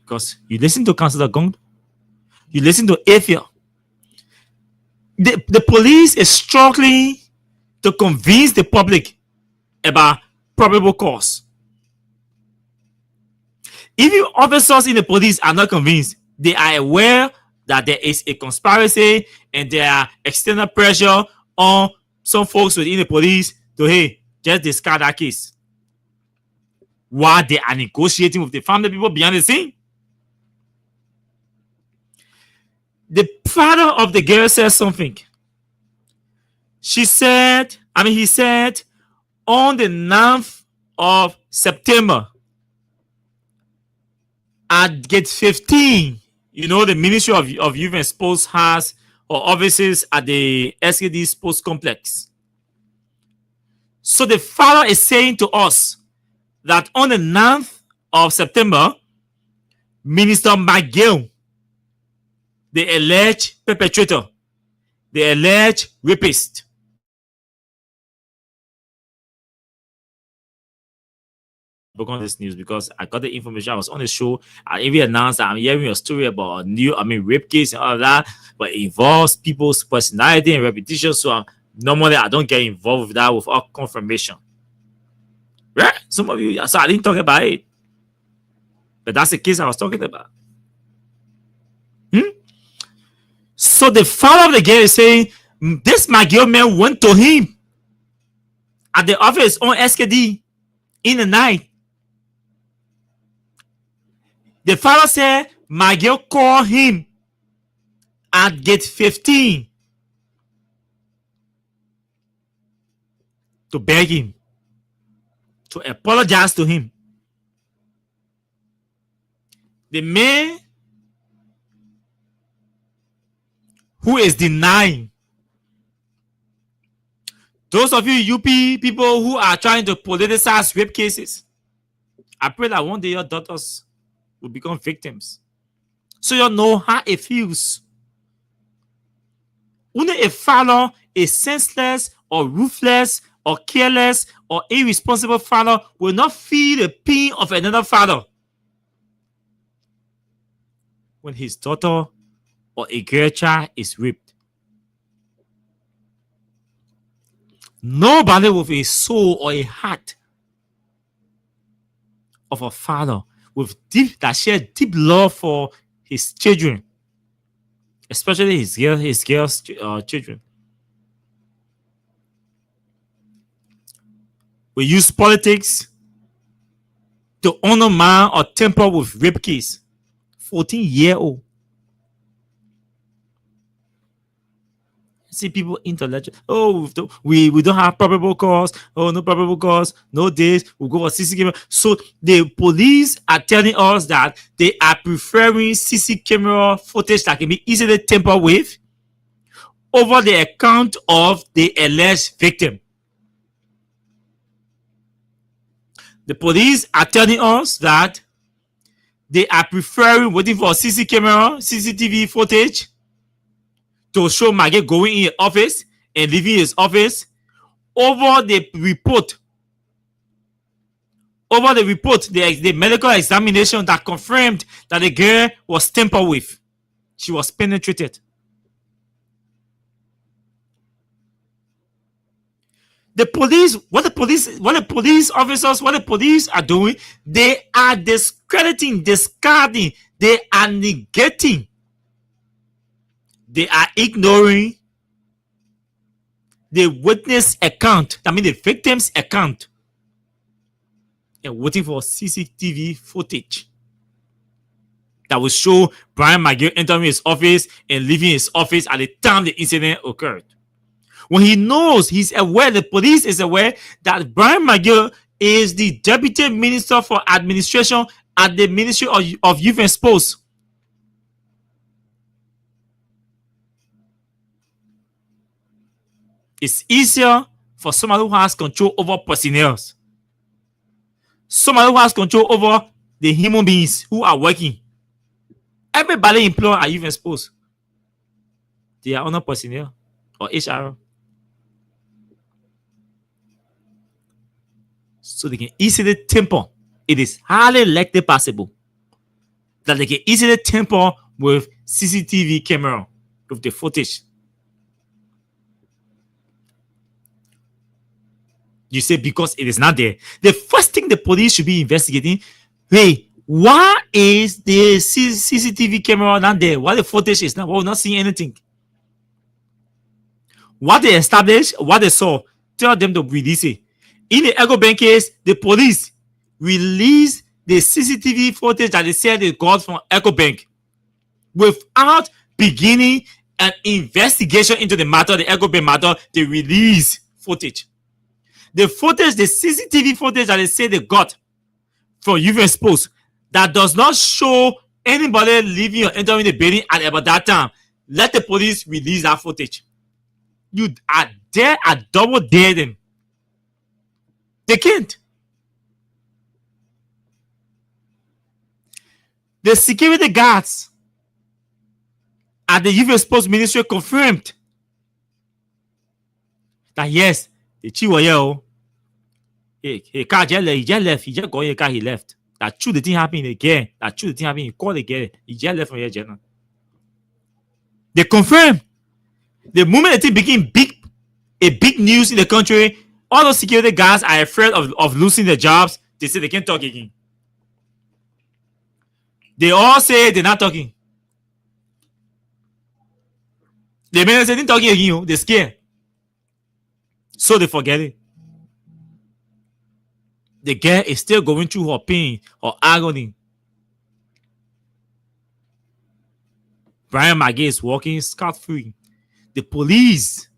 Because you listen to Councillor Gong, you listen to Afia. The police is struggling to convince the public about probable cause. Even officers in the police are not convinced. They are aware that there is a conspiracy and there are external pressure on some folks within the police to, hey, just discard that case. While they are negotiating with the family people behind the scene. The father of the girl said something. He said, on the 9th of September, at gate 15, you know, the Ministry of Youth and Sports has or offices at the SKD Sports Complex. So the father is saying to us that on the 9th of September, Minister McGill, the alleged perpetrator, the alleged rapist, on this news because I got the information. I was on the show. I even announced that I'm hearing a story about a rape case and all of that, but it involves people's personality and reputation. So normally I don't get involved with that without confirmation. Right? Some of you, so I didn't talk about it, but that's the case I was talking about. So the father of the girl is saying this McGill man went to him at the office on SKD in the night. The father said McGill called him at gate 15 to beg him, to apologize to him. The man who is denying, those of you UP people who are trying to politicize rape cases, I pray that one day your daughters will become victims, so you know how it feels. When a father is senseless or ruthless or careless or irresponsible father will not feel the pain of another father when his daughter or a girl child is raped. Nobody with a soul or a heart of a father that shares deep love for his children, especially his girls' children, we use politics to honor man or tamper with rape case. 14-year-old. See people intellectual. Oh, we don't have probable cause. Oh, no probable cause. No days. We'll go for CC camera. So the police are telling us that they are preferring CC camera footage that can be easily tampered with over the account of the alleged victim. The police are telling us that they are preferring waiting for CCTV footage to show Maggie going in his office and leaving his office over the report. The medical examination that confirmed that the girl was tampered with. She was penetrated. What the police are doing, they are discrediting, discarding, they are negating, they are ignoring the witness account, the victim's account, and waiting for CCTV footage that will show Brian McGill entering his office and leaving his office at the time the incident occurred. When he knows, he's aware, the police is aware that Brian McGill is the Deputy Minister for Administration at the Ministry of Youth and Sports. It's easier for someone who has control over personnel, someone who has control over the human beings who are working. Everybody employed at Youth and Sports, they are under personnel or HR. So they can easily tamper. It is highly likely possible that they can easily tamper with CCTV camera, with the footage. You say because it is not there. The first thing the police should be investigating, hey, why is the CCTV camera not there? Why the footage is not? We're not seeing anything. What they established, what they saw, tell them to release it. In the EcoBank case, the police released the CCTV footage that they said they got from EcoBank without beginning an investigation into the matter, the EcoBank matter. They release footage. The footage, the CCTV footage that they say they got from Youth and Sports that does not show anybody leaving or entering the building at about that time. Let the police release that footage. You are there, I double dare them. They can't. The security guards at the Youth and Sports Ministry confirmed that yes, the chief was here. He just left. He just got your car, he left. That true the thing happened again. That true the thing happened, he called again. He just left from here, Jenna. They confirmed. The moment the thing became a big news in the country, all those security guards are afraid of losing their jobs. They say they can't talk again. They all say they're not talking. The men say they're talking again. They're scared. So they forget it. The girl is still going through her pain or agony. Brian McGill is walking scot-free. The police,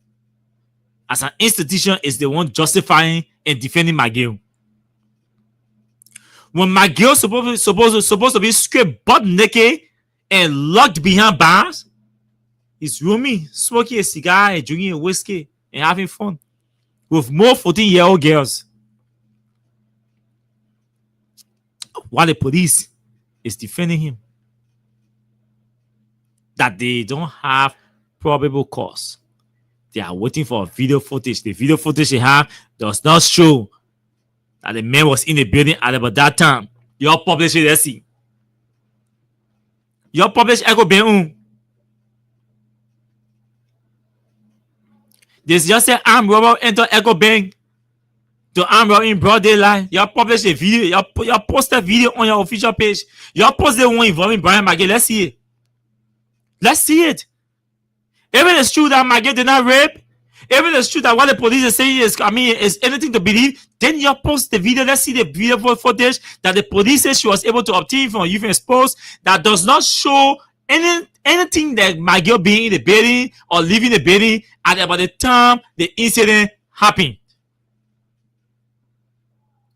as an institution, is the one justifying and defending McGill. When McGill supposed to be stripped butt naked and locked behind bars, he's rooming, smoking a cigar and drinking a whiskey and having fun with more 14-year-old girls. While the police is defending him, that they don't have probable cause. They are waiting for video footage. The video footage they have does not show that the man was in the building at about that time. You publish it, let's see. You publish EcoBank. This just say armed robber enter EcoBank. The armed robber in broad daylight. You publish a video. You post a video on your official page. You post the one involving Brian McGill. Let's see it. Let's see it. Even it's true that McGill did not rape, even it's true that what the police is saying is anything to believe, then you post the video. Let's see the video footage that the police says she was able to obtain from Youth and Sports that does not show anything that my girl being in the building or leaving the building at about the time the incident happened.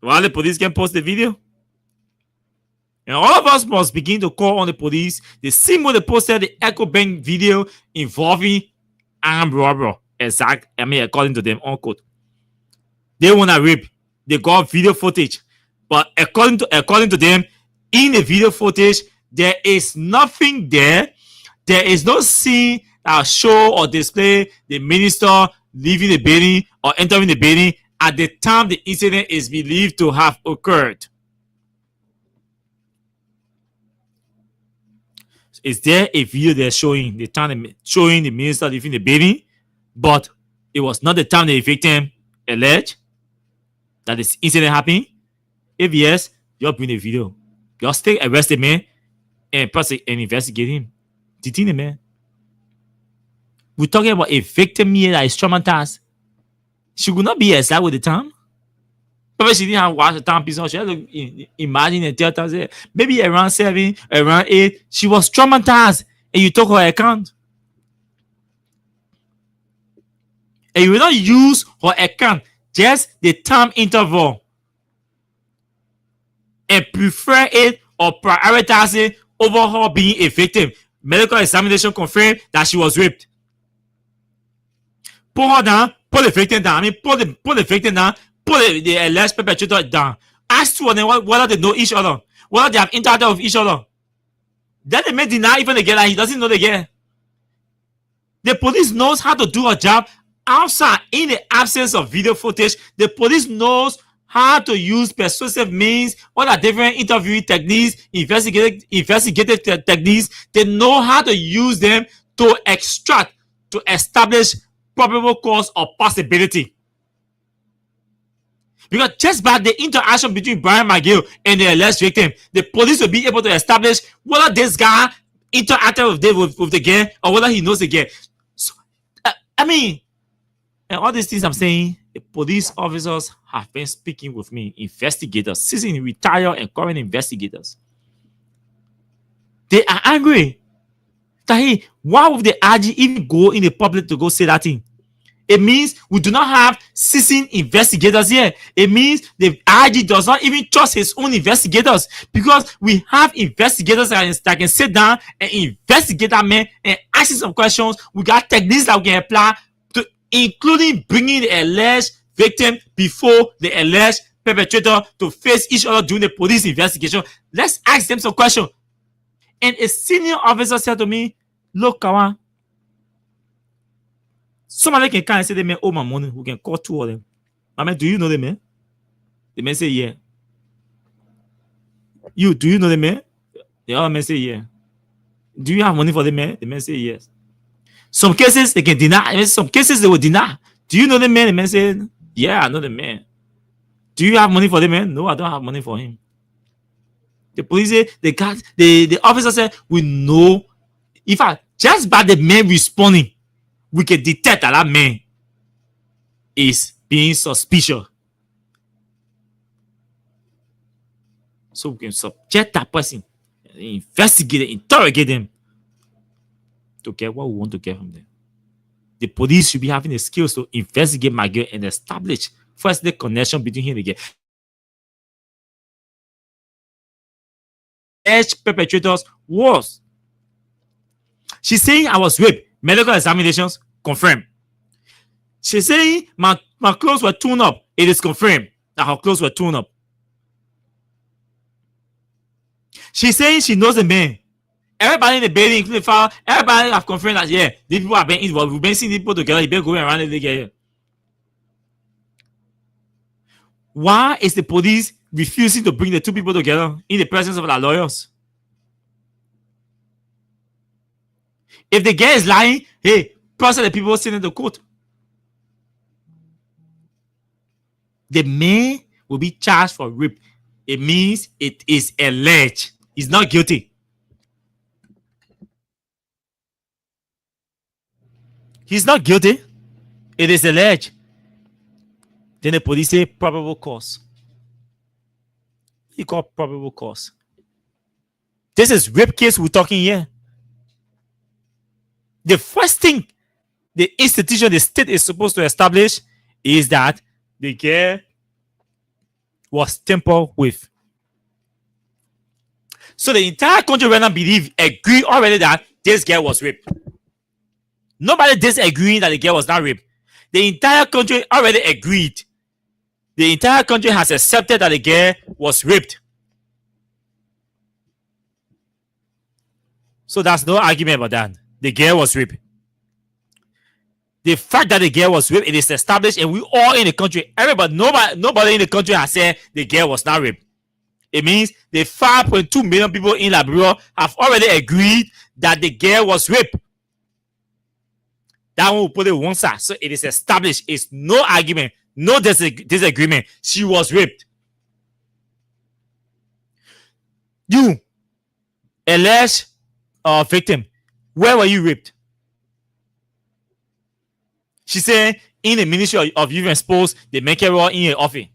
While the police can post the video. And all of us must begin to call on the police the same way they posted the Echo Bank video involving armed robbery. According to them, unquote. They want to rape. They got video footage. But according to them, in the video footage, there is nothing there. There is no scene that show or display the minister leaving the building or entering the building at the time the incident is believed to have occurred. Is there a video they're showing the time showing the minister leaving the building, but it was not the time the victim alleged that this incident happened? If yes, you'll bring the video. You'll still arrest the man and investigate him. Detain the man. We're talking about a victim here that is traumatized. She would not be exact with the time. Probably she didn't have watched the time piece on. She had to imagine and tell us maybe around 7, around 8, she was traumatized and you took her account. And you will not use her account, just the time interval, and prefer it or prioritize it over her being a victim. Medical examination confirmed that she was raped. Pull her down, pull the victim down. Pull the victim down, pull the alleged perpetrator down. Ask two of them whether they know each other, whether they have interacted with each other. Then they may deny even the girl that he doesn't know the girl. The police knows how to do a job outside in the absence of video footage. The police knows how to use persuasive means, what are different interviewing techniques, investigative techniques. They know how to use them to extract, to establish probable cause or possibility. Because just by the interaction between Brian McGill and the alleged victim, the police will be able to establish whether this guy interacted with the girl or whether he knows the girl. So, and all these things I'm saying, the police officers have been speaking with me, investigators, seasoned, retired, and current investigators. They are angry that, hey, why would the IG even go in the public to go say that thing? It means we do not have seasoned investigators here. It means the IG does not even trust his own investigators, because we have investigators that can sit down and investigate that man and ask him some questions. We got techniques that we can apply, to including bringing the alleged victim before the alleged perpetrator to face each other during the police investigation. Let's ask them some questions. And a senior officer said to me, look, Kawan, somebody can come and say the man owe my money. We can call two of them. Do you know the man? The man say, yeah. Do you know the man? The other man say, yeah. Do you have money for the man? The man say, yes. Some cases they can deny. Some cases they will deny. Do you know the man? The man say, yeah, I know the man. Do you have money for the man? No, I don't have money for him. The police say, the officer said, we know. In fact, just by the man responding, we can detect that man is being suspicious. So we can subject that person, investigate, interrogate them to get what we want to get from them. The police should be having the skills to investigate my girl and establish first the connection between him and the girl. Edge perpetrators was. She's saying I was raped. Medical examinations confirmed. She's saying my clothes were torn up. It is confirmed that her clothes were torn up. She's saying she knows the man. Everybody in the building, including the file, everybody have confirmed that, yeah, these people have been involved. We've been seeing people together. You've been going around the together. Why is the police refusing to bring the two people together in the presence of their lawyers? If the guy is lying, hey, process the people sitting in the court. The man will be charged for rape. It means it is alleged. He's not guilty. He's not guilty. It is alleged. Then the police say probable cause. He called probable cause. This is rape case we're talking here. The first thing the institution, the state is supposed to establish is that the girl was tampered with. So the entire country right now agree already that this girl was raped. Nobody disagreeing that the girl was not raped. The entire country already agreed. The entire country has accepted that the girl was raped. So there's no argument about that. The girl was raped. The fact that the girl was raped, it is established, and we all in the country, everybody, nobody in the country has said the girl was not raped. It means the 5.2 million people in Liberia have already agreed that the girl was raped. That one will put it one side. So it is established. It's no argument, no disagreement. She was raped. You, alleged victim, where were you raped? She said in the Ministry of Youth and Sports, they make her in her office.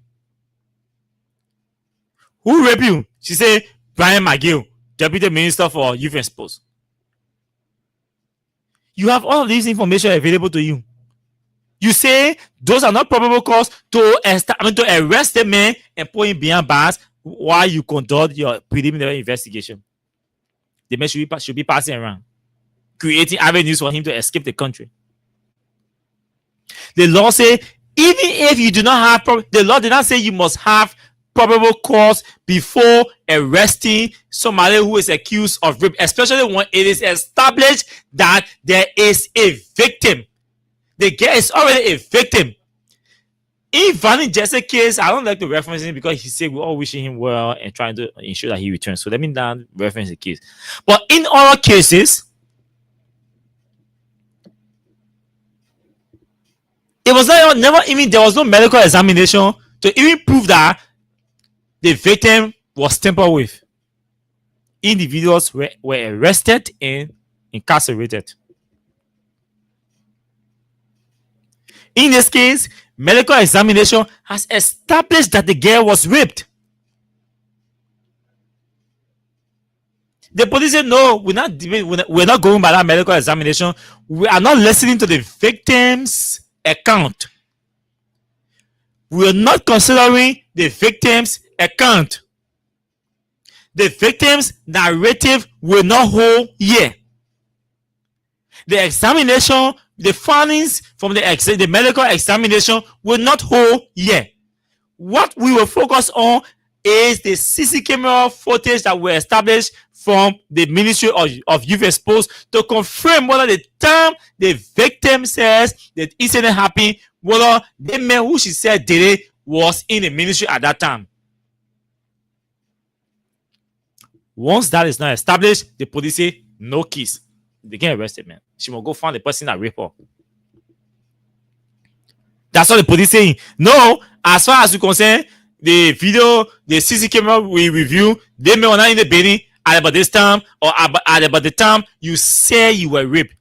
Who raped you? She said Brian McGill, Deputy Minister for Youth and Sports. You have all of this information available to you. You say those are not probable cause to arrest the man and put him behind bars while you conduct your preliminary investigation. The man should be passing around, creating avenues for him to escape the country. The law say even if you do not have the law did not say you must have probable cause before arresting somebody who is accused of rape, especially when it is established that there is a victim. The girl is already a victim. In Vanny Jesse case, I don't like to reference him because he said we're all wishing him well and trying to ensure that he returns. So let me not reference the case. But in other cases, it was never even there was no medical examination to even prove that the victim was tampered with. Individuals were arrested and incarcerated. In this case, medical examination has established that the girl was raped. The police said, no, we're not going by that medical examination. We are not listening to the victim's account. We are not considering the victim's account. The victim's narrative will not hold here. The examination, the findings from the medical examination will not hold here. What we will focus on is the CC camera footage that were established from the Ministry of Youth and Sports to confirm whether the time the victim says that incident happened, whether the man who she said did it was in the ministry at that time. Once that is not established, the police say no case. They can arrest it, man. She will go find the person that raped her. That's what the police saying. No, as far as you concern, the video, the CC camera we review, they may not in the building at about this time or at about the time you say you were raped.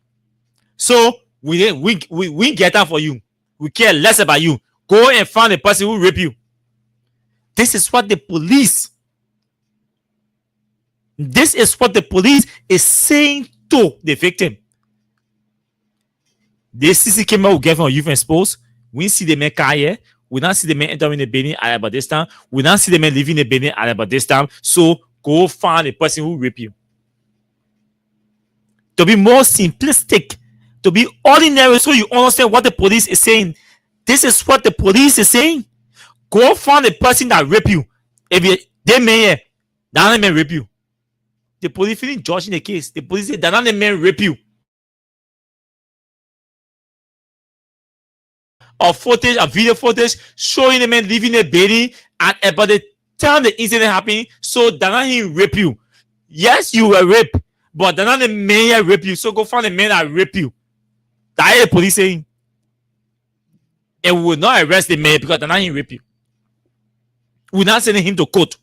So we get that for you. We care less about you. Go and find the person who raped you. This is what the police is saying to the victim. The CC camera will get from Youth and Sports. We see the man car here. We not see the man entering the building at about this time. We not see the man leaving the building at about this time. So go find the person who raped you. To be more simplistic, to be ordinary, so you understand what the police is saying. This is what the police is saying. Go find the person that raped you. If they may, that man rape you. The police feeling judging the case. The police say that man rape you. Or footage, a video footage showing the man leaving the building at about the time the incident happened, so that he rape you. Yes, you were raped, but the man rape you. So go find the man that rape you. That is the police saying. And we will not arrest the man because he rape you. We're not sending him to court.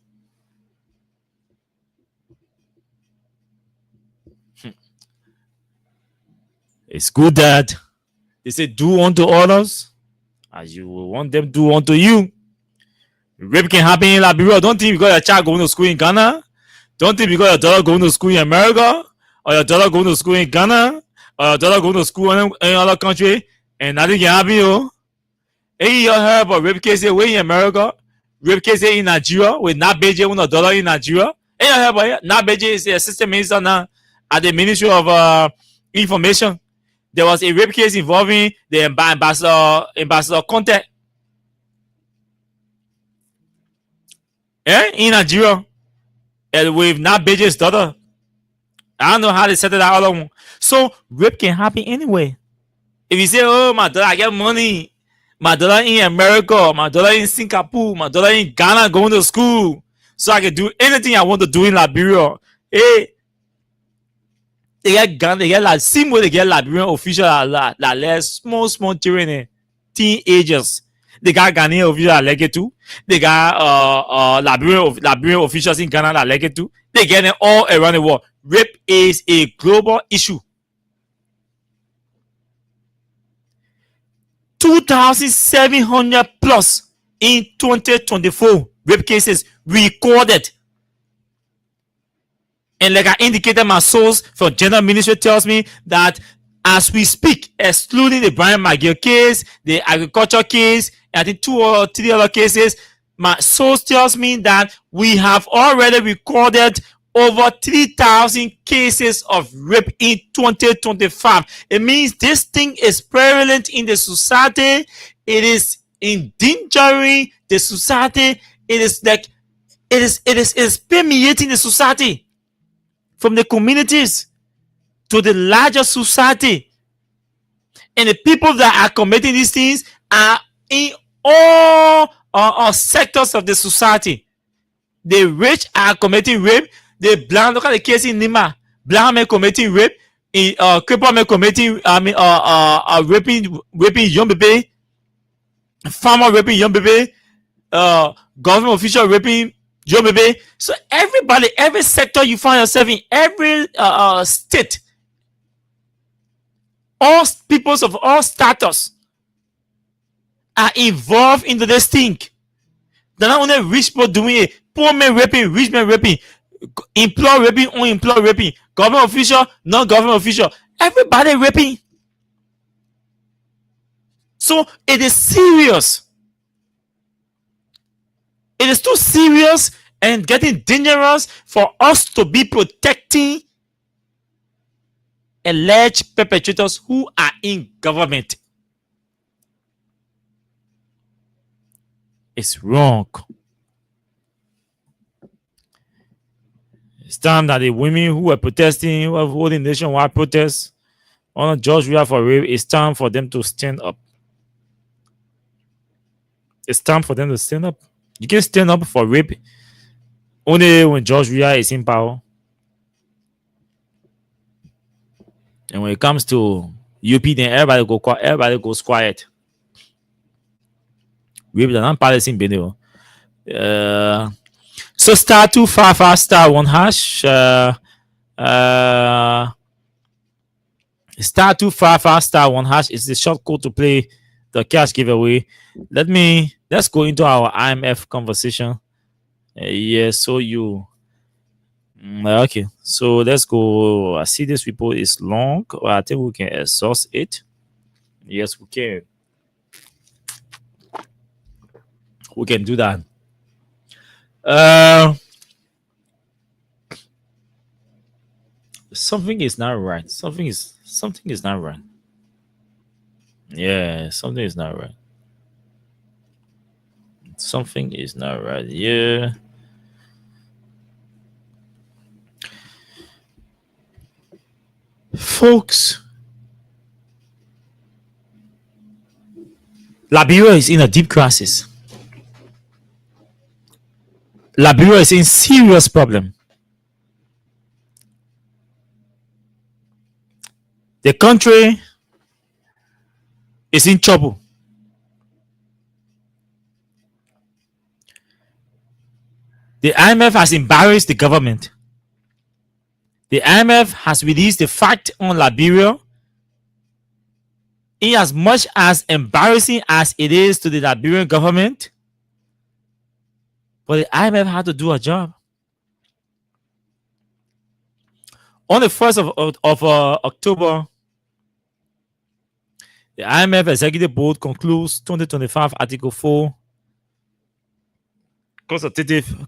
It's good that they say do unto others as you will want them to do unto you. Rape can happen in Liberia. Don't think because your child going to school in Ghana. Don't think because your daughter going to school in America or your daughter going to school in Ghana daughter going to school in other country and nothing can happen, yo. Hey, you heard about rape cases way in America, rape cases in Nigeria with Nabeje, one of daughter in Nigeria. Hey, you heard about it? Nabeje is the assistant minister now at the Ministry of Information. There was a rape case involving the ambassador Conte. In Nigeria, and with Nabeje's daughter. I don't know how they settled that other one. So rape can happen anyway. If you say, "Oh, my daughter, I get money. My daughter in America, my daughter in Singapore, my daughter in Ghana going to school, so I can do anything I want to do in Liberia." Hey, they get Ghana, they get like same way they get Liberian officials like small children, teenagers. They got Ghanaian officials that like it too. They got Liberian officials in Ghana that like it too. They get it all around the world. Rape is a global issue. 2,700 plus in 2024 rape cases recorded. And like I indicated, my source from General Ministry tells me that as we speak, excluding the Brian McGill case, the agriculture case, I think 2 or 3 other cases, my source tells me that we have already recorded over 3,000 cases of rape in 2025. It means this thing is prevalent in the society. It is endangering the society. It is permeating the society from the communities to the larger society. And the people that are committing these things are in all sectors of the society. The rich are committing rape. The blind, look at the case in Nima. Blind men committing rape. Crippled men committing, raping young baby. Farmer raping young baby. Government official raping young baby. So everybody, every sector you find yourself in, every state, all peoples of all status are involved into this thing. They're not only rich people doing it, poor men raping, rich men raping, employed raping, unemployed raping, government official, non-government official, everybody raping. So it is serious. It is too serious and getting dangerous for us to be protecting alleged perpetrators who are in government. It's wrong. It's time that the women who were protesting, who are holding nationwide protests on George Weah for rape, it's time for them to stand up. It's time for them to stand up. You can stand up for rape only when George Weah is in power. And when it comes to UP, then everybody goes quiet. Rape the non-partisan video. So star 255 star 1 hash. Star 255 star 1 hash is the short code to play the cash giveaway. Let's go into our IMF conversation. So you okay, so let's go. I see this report is long. Well, I think we can exhaust it. Yes, we can. We can do that. Something is not right. Something is not right. Yeah, something is not right. Something is not right. Yeah. Folks, Liberia is in a deep crisis. Liberia is in serious problem. The country is in trouble. The IMF has embarrassed the government. The IMF has released the fact on Liberia. In as much as embarrassing as it is to the Liberian government, but the IMF had to do a job. On the 1st of October The IMF Executive Board concludes 2025 Article 4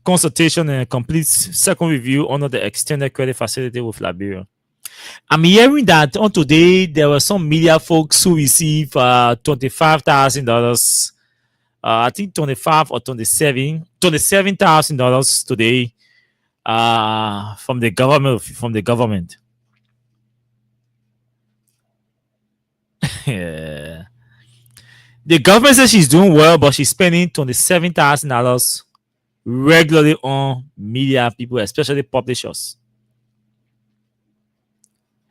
consultation and completes second review under the extended credit facility with Liberia. I'm hearing that on today there were some media folks who received $25,000. I think 25 or 27,000 today from the government. Yeah. The government says she's doing well, but she's spending $27,000 regularly on media people, especially publishers.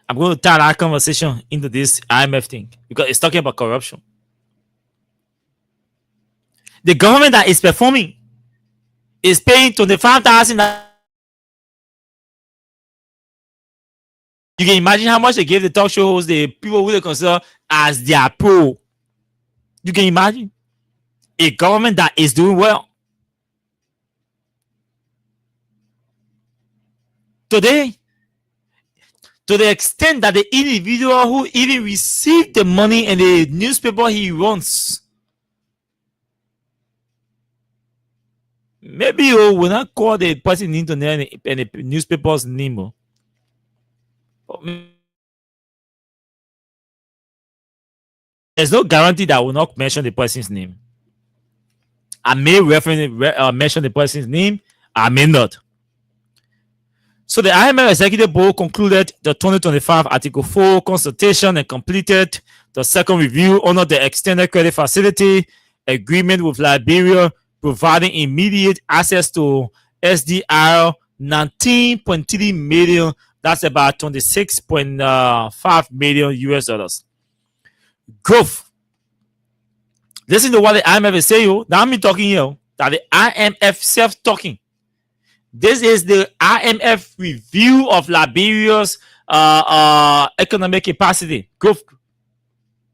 I'm going to tie that conversation into this IMF thing because it's talking about corruption. The government that is performing is paying $25,000. You can imagine how much they gave the talk show hosts, the people who they consider as their pro. You can imagine a government that is doing well. Today, to the extent that the individual who even received the money in the newspaper he runs, maybe you will not call the person into the newspaper's name. There's no guarantee that I will not mention the person's name. I may mention the person's name, I may not. So the IMF Executive Board concluded the 2025 Article 4 consultation and completed the second review under the extended credit facility agreement with Liberia, providing immediate access to SDR 19.3 million. That's about 26.5 million US dollars. Growth. Listen to what the IMF is saying. Now I'm talking here. That the IMF self-talking. This is the IMF review of Liberia's economic capacity. Growth.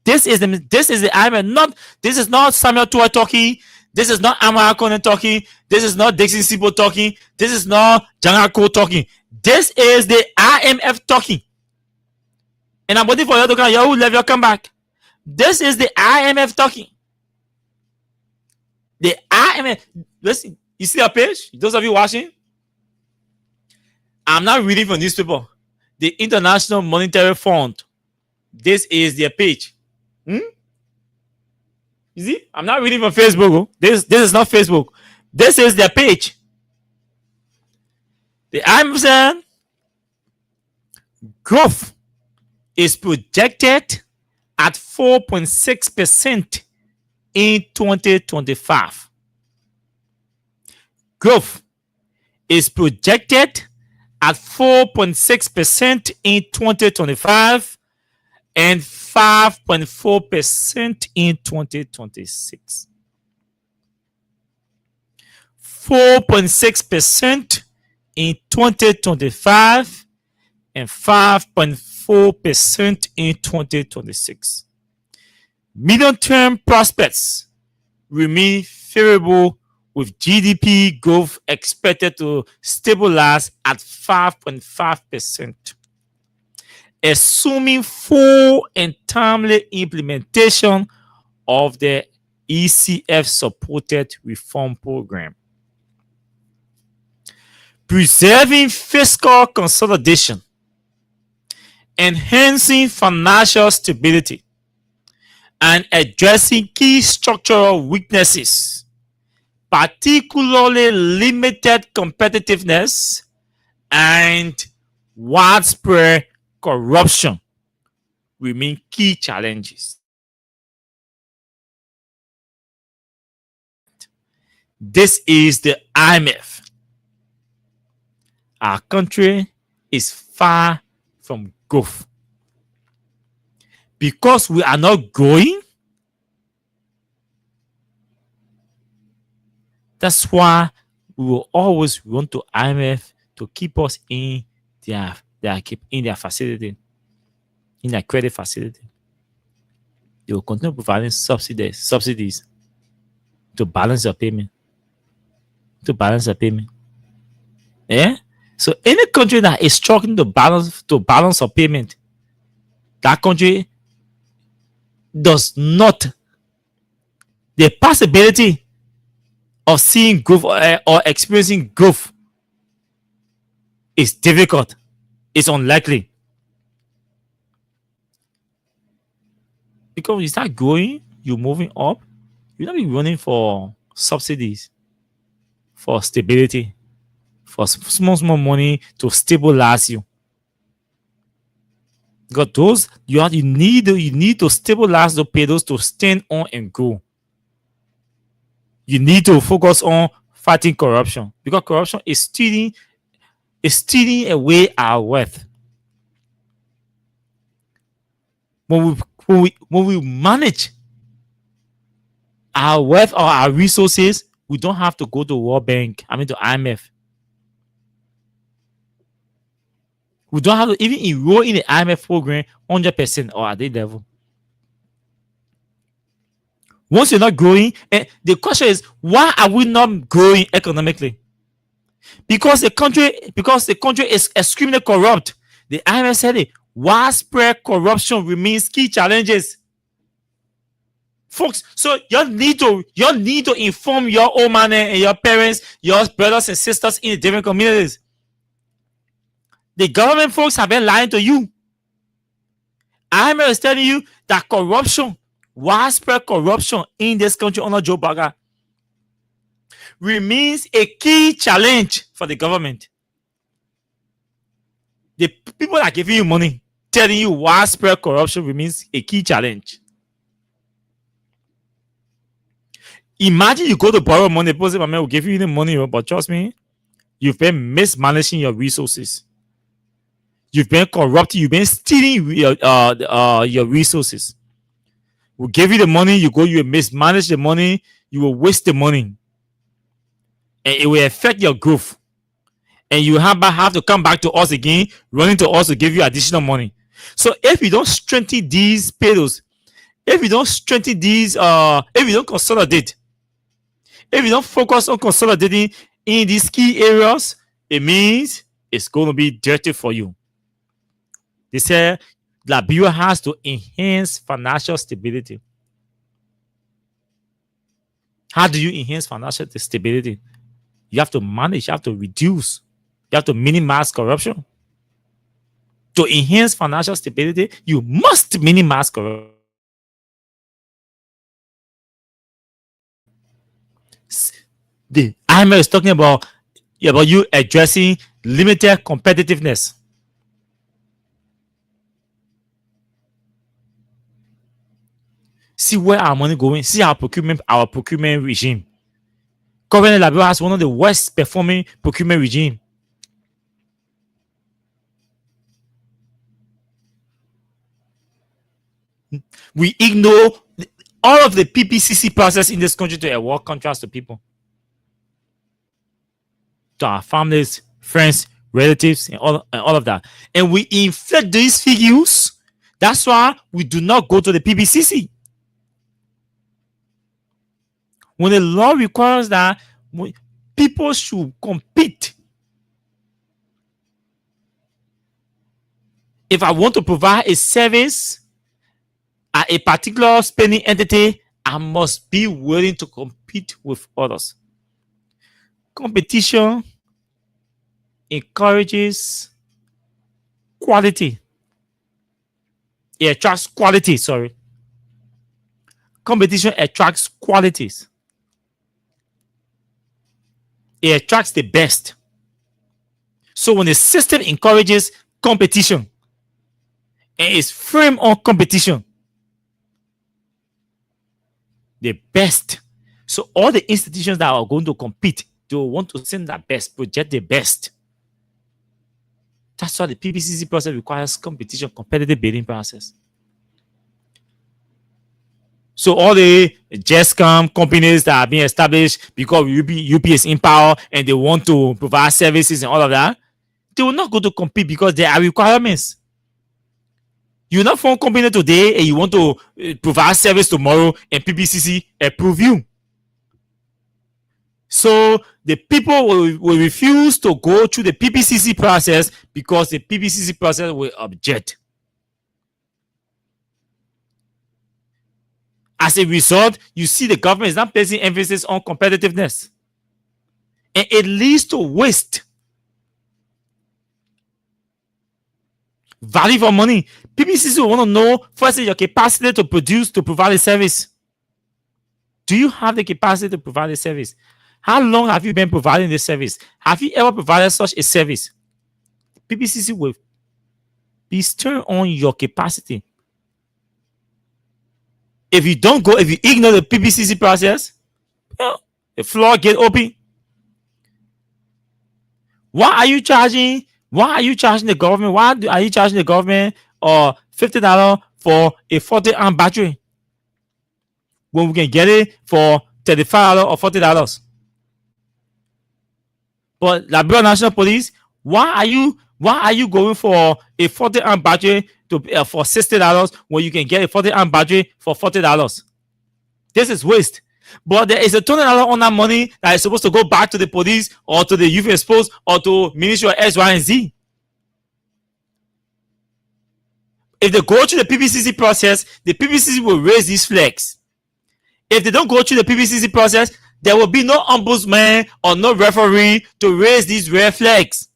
This is the IMF. This is not Samuel Tuah talking. This is not Amara Conan talking. This is not Dixon Sibo talking. This is not Janako talking. This is the IMF talking. And I'm waiting for you to come. Yahoo level come back. This is the IMF talking. The IMF. Listen, you see a page? Those of you watching? I'm not reading from newspaper. The International Monetary Fund. This is their page. You see? I'm not reading from Facebook. This is not Facebook. This is their page. The IMF said growth is projected at 4.6% in 2025. Growth is projected at 4.6% in 2025 and 5.4% in 2026. 4.6% in 2025 and 5.4% in 2026. Medium-term prospects remain favorable, with GDP growth expected to stabilize at 5.5%, assuming full and timely implementation of the ECF-supported reform program. Preserving fiscal consolidation, enhancing financial stability, and addressing key structural weaknesses, particularly limited competitiveness and widespread corruption, remain key challenges. This is the IMF. Our country is far from growth. Because we are not growing, that's why we will always run to IMF to keep us in their facility, in their credit facility. They will continue providing subsidies to balance your payment. Yeah? So any country that is struggling to balance a payment, that country does not, the possibility of seeing growth or experiencing growth is difficult. It's unlikely. Because you start growing, you're moving up, you're not be running for subsidies, for stability, for small money to stabilize you. Because those you need to stabilize the pedals to stand on and go. You need to focus on fighting corruption, because corruption is stealing away our wealth. When we manage our wealth or our resources, we don't have to go to World Bank, to IMF. We don't have to even enroll in the IMF program 100% or at that level. Once you're not growing, and the question is, why are we not growing economically? Because the country is extremely corrupt. The IMF said it. Widespread corruption remains key challenges. Folks, so you need to inform your old man and your parents, your brothers and sisters in the different communities. The government folks have been lying to you. IMF is telling you that corruption, widespread corruption in this country under Joe Biden, remains a key challenge for the government. The people that are giving you money telling you widespread corruption remains a key challenge. Imagine you go to borrow money, the person will give you the money, but trust me, you've been mismanaging your resources. You've been corrupting, you've been stealing your resources. We'll give you the money, you mismanage the money, you will waste the money. And it will affect your growth. And you have to come back to us again, running to us to give you additional money. So if you don't strengthen these pillars, if you don't strengthen these, if you don't consolidate, if you don't focus on consolidating in these key areas, it means it's going to be dirty for you. They say Liberia has to enhance financial stability. How do you enhance financial stability? You have to manage, you have to reduce, you have to minimize corruption. To enhance financial stability, you must minimize corruption. The IMF is talking about you addressing limited competitiveness. See where our money going. See our procurement regime. Currently, Liberia has one of the worst performing procurement regime. We ignore all of the PPCC process in this country to award contracts to people, to our families, friends, relatives, and all of that. And we inflate these figures. That's why we do not go to the PPCC. When the law requires that people should compete. If I want to provide a service at a particular spending entity, I must be willing to compete with others. Competition encourages quality. It attracts quality, sorry. Competition attracts qualities. It attracts the best. So when the system encourages competition and is framed on competition, the best. So all the institutions that are going to compete, they will want to send their best, project the best. That's why the PPCC process requires competition, competitive bidding process. So all the JESCOM companies that are being established because UP is in power and they want to provide services and all of that, they will not go to compete because there are requirements. You're not from a company today and you want to provide service tomorrow and PPCC approve you. So the people will refuse to go through the PPCC process because the PPCC process will object. As a result, you see the government is not placing emphasis on competitiveness. And it leads to waste. Value for money. PPCC will want to know firstly your capacity to produce, to provide a service. Do you have the capacity to provide a service? How long have you been providing this service? Have you ever provided such a service? PPCC will be stern on your capacity. If you ignore the PPCC process, the floodgate open. Why are you charging the government? Why are you charging the government $50 for a 40-amp battery when we can get it for $35 or $40? But Liberia National Police, why are you going for a 40-amp battery for $60 when you can get a 40-amp battery for $40? This is waste. But there is a $20 on that money that is supposed to go back to the police or to the youth exposed or to Ministry of X, Y, and Z. If they go through the PPCC process, the PPCC will raise these flags. If they don't go through the PPCC process, there will be no ombudsman or no referee to raise these red flags.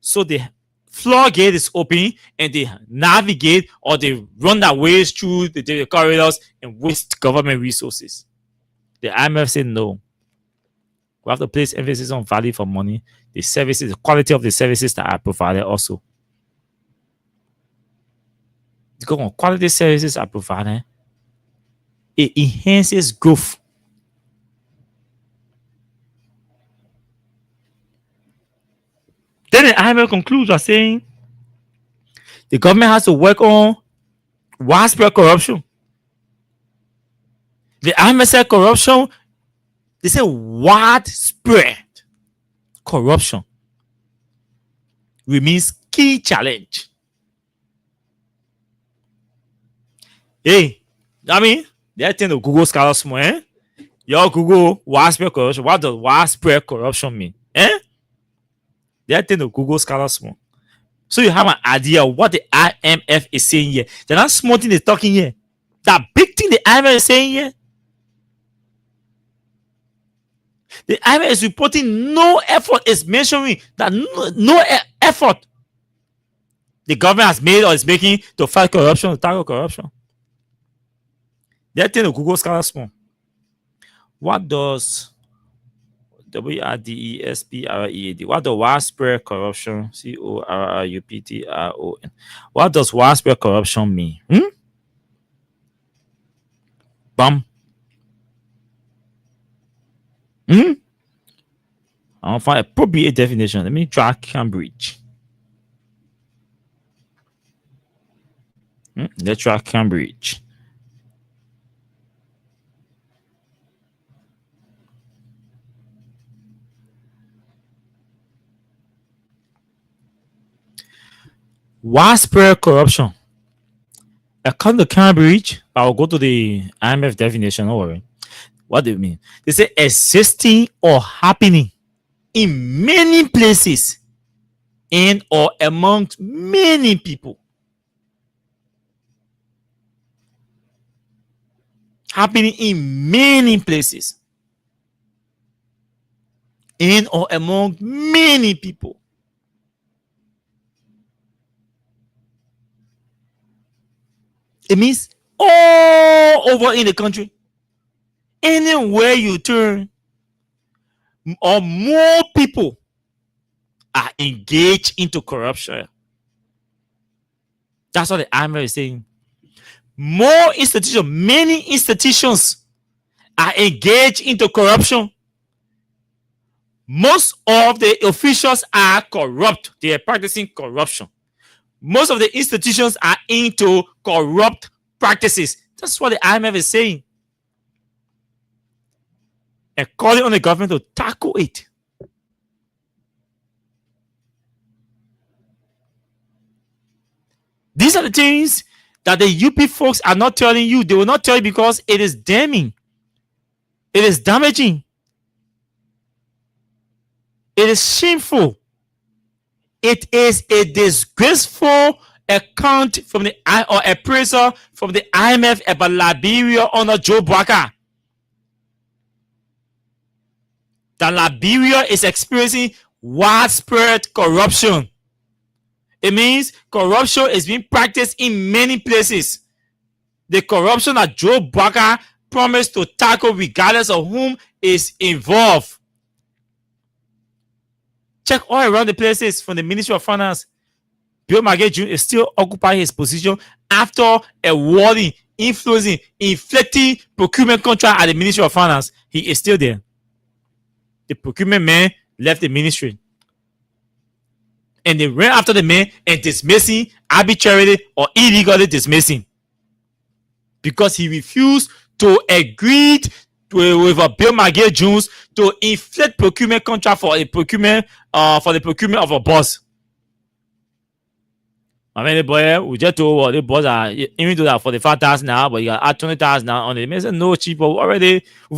So the floodgate is open and they navigate or they run their ways through the corridors and waste government resources. The IMF said no. We have to place emphasis on value for money, the services, the quality of the services that are provided also. Because when quality services are provided, it enhances growth. Then the IMF concludes by saying the government has to work on widespread corruption. The IMF said corruption, they say widespread corruption remains key challenge. Hey, I mean, they're telling the Google Scholar small, eh? Your Google widespread corruption. What does widespread corruption mean? Eh? They're telling the Google Scholar small. So you have an idea of what the IMF is saying here. They're not small thing they're talking here. That big thing the IMF is saying here. The IMF is reporting no effort is mentioning that no effort the government has made or is making to fight corruption, to tackle corruption. They're telling the Google Scholar small. What does WRDESPREAD? What does widespread corruption? CORRUPTRON. What does widespread corruption mean? Bum. I'll find appropriate definition. Let me try Cambridge. Let's try Cambridge. Widespread corruption. According to Cambridge, I'll go to the IMF definition. Don't worry. What do you mean? They say existing or happening in many places and or amongst many people. Happening in many places in or among many people. It means all over in the country. Anywhere you turn, or more people are engaged into corruption. That's what the IMF is saying. More institutions, many institutions are engaged into corruption. Most of the officials are corrupt. They are practicing corruption. Most of the institutions are into corrupt practices. That's what the IMF is saying. And calling on the government to tackle it. These are the things that the UP folks are not telling you. They will not tell you because it is damning. It is damaging. It is shameful. It is a disgraceful account from the or appraisal from the IMF about Liberia under Joe Barker. That Liberia is experiencing widespread corruption. It means corruption is being practiced in many places. The corruption that Joe Barker promised to tackle regardless of whom is involved. Check all around the places from the Ministry of Finance. Bill Magay Jr. is still occupying his position after awarding, influencing, inflicting procurement contract at the Ministry of Finance. He is still there. The procurement man left the ministry. And they ran after the man and dismissing, arbitrarily or illegally dismissing. Because he refused to agree with Bill Magay Jones to inflate procurement contract for the procurement of a bus. I mean, the boy, we just told what the boss are even though that 45,000 now, but you got add 20,000 now on it. It said no cheaper. We've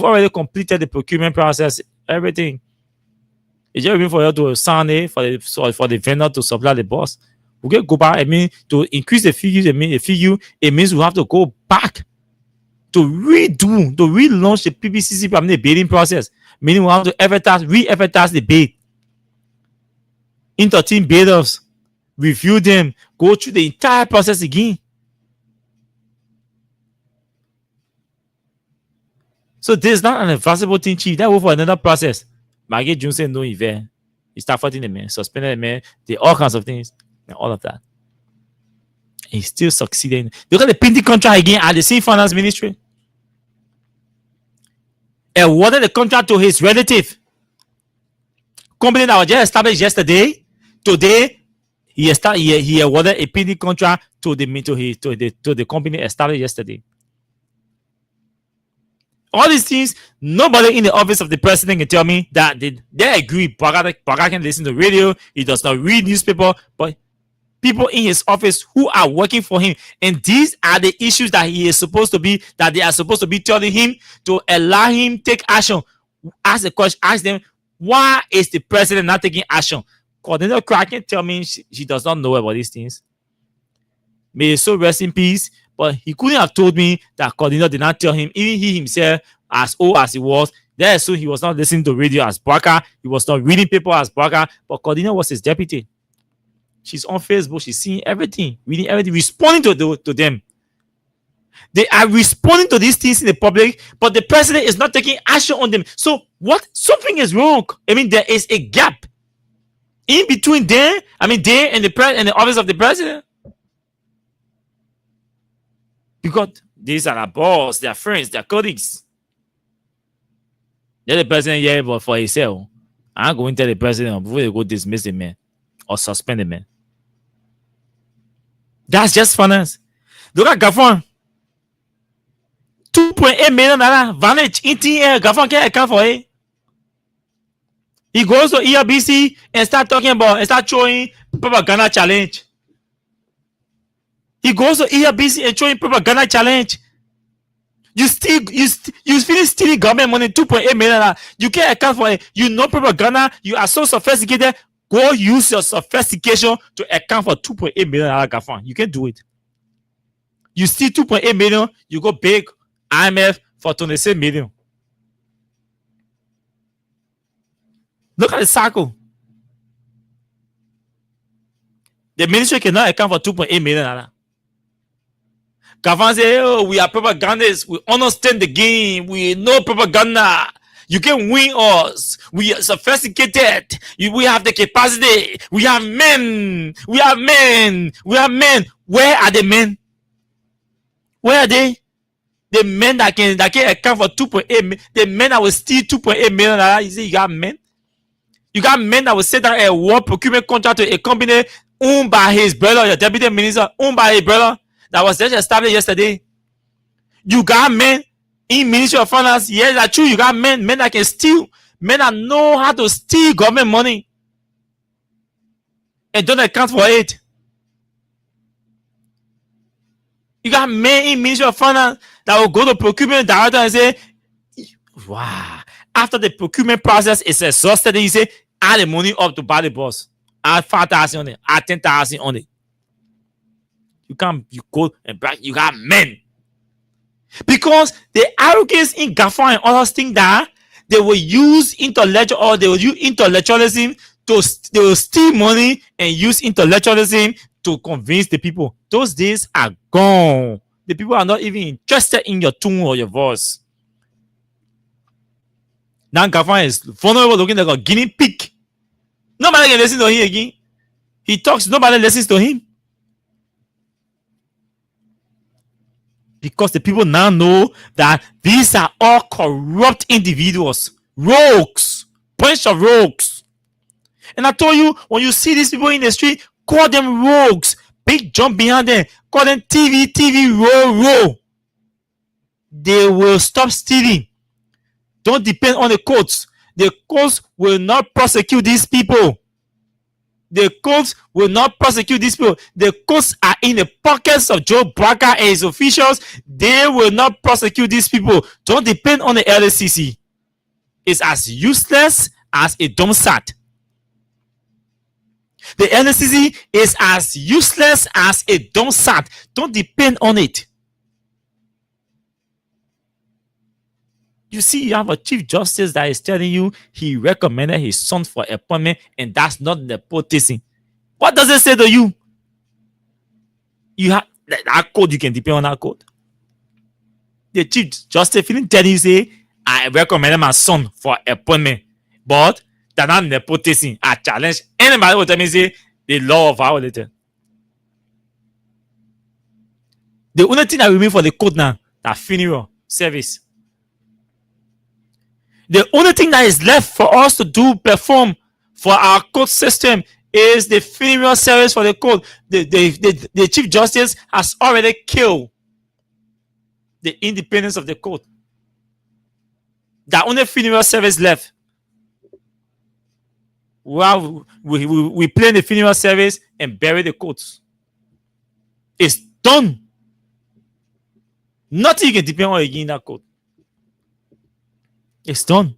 already completed the procurement process, everything. It's just waiting for you to sign it for the vendor to supply the bus. We can go back. I mean, to increase the figures, it means we have to go back to relaunch the PPCC, I mean, the bidding process. Meaning we have to re-advertise the bid. Entertain bidders, review them, go through the entire process again. So this is not an advisable thing, Chief. That will for another process. Magay Jones said no event. He started fighting the man, suspended the man, did all kinds of things, and all of that. And he's still succeeding. Look at the printing contract again at the same finance ministry. Awarded the contract to his relative. Company that was just established yesterday. Today, he awarded a printing contract to the company established yesterday. All these things, nobody in the office of the president can tell me that they agree. Barker can listen to radio. He does not read newspaper, but people in his office who are working for him, and these are the issues that they are supposed to be telling him to allow him take action. Ask the question. Ask them, why is the president not taking action? Coordinator Crack can tell me she does not know about these things. May his soul rest in peace. But he couldn't have told me that Coordinator did not tell him, even he himself, as old as he was, there so he was not listening to radio as Barker, he was not reading paper as Barker, but Coordinator was his deputy. She's on Facebook, she's seeing everything, reading everything, responding to them. They are responding to these things in the public, but the president is not taking action on them. So what? Something is wrong. I mean, there is a gap in between them, and the office of the president. Because these are our boss, their friends, their colleagues. Let the president hear but for himself. I'm going to tell the president before they go dismiss the man or suspend the man. That's just finance. Look at Gafon. $2.8 million vantage in TN. Gafon can't account for it. He goes to ERBC and start showing propaganda challenge. He goes to ERBC and showing propaganda challenge. You finish stealing government money, $2.8 million. You can't account for it. You know propaganda. You are so sophisticated. Go use your sophistication to account for $2.8 million Gafan. You can't do it. You steal $2.8 million. You go beg IMF for $26 million. Look at the cycle. The ministry cannot account for $2.8 million. Gafan say, oh, we are propagandists. We understand the game. We know propaganda. You can win us. We are sophisticated. We have the capacity. We have men. We have men. We have men. Where are the men? Where are they? The men that can account for 2.8 million. The men that will steal 2.8 million. You see, you got men. You got men that will set down a war procurement contract to a company owned by his brother, your deputy minister, owned by his brother. That was just established yesterday. You got men in Ministry of Finance. Yes, that's true. You got men that can steal, men that know how to steal government money and don't account for it. You got men in Ministry of Finance that will go to procurement director and say, wow, after the procurement process is exhausted, then you say, add the money up to buy the bus. Add 5,000 on it, add 10,000 on it. You can't you go and brag. You got men. Because the arrogance in GAFA and others think that they will use intellectual or they will use intellectualism they will steal money and use intellectualism to convince the people. Those days are gone. The people are not even interested in your tone or your voice. Now GAFA is vulnerable, looking like a guinea pig. Nobody can listen to him again. He talks, nobody listens to him. Because the people now know that these are all corrupt individuals, rogues, bunch of rogues. And I told you, when you see these people in the street, call them rogues. Big jump behind them. Call them TV, row. They will stop stealing. Don't depend on the courts. The courts will not prosecute these people. The courts will not prosecute these people. The courts are in the pockets of Joe Braga and his officials. They will not prosecute these people. Don't depend on the LACC. It's as useless as a dumb sat. The LACC is as useless as a dumb sat. Don't depend on it. You see, you have a chief justice that is telling you he recommended his son for appointment, and that's not nepotism. What does it say to you? You have that code, you can depend on that code. The chief justice didn't tell you, say, I recommended my son for appointment, but that's not nepotism. I challenge anybody who tell me, say, the law violated. The only thing that remains for the code now, that funeral service. The only thing that is left for us to perform for our court system is the funeral service for the court. The Chief Justice has already killed the independence of the court. The only funeral service left. Well, we plan the funeral service and bury the courts. It's done. Nothing you can depend on again in that court. It's done.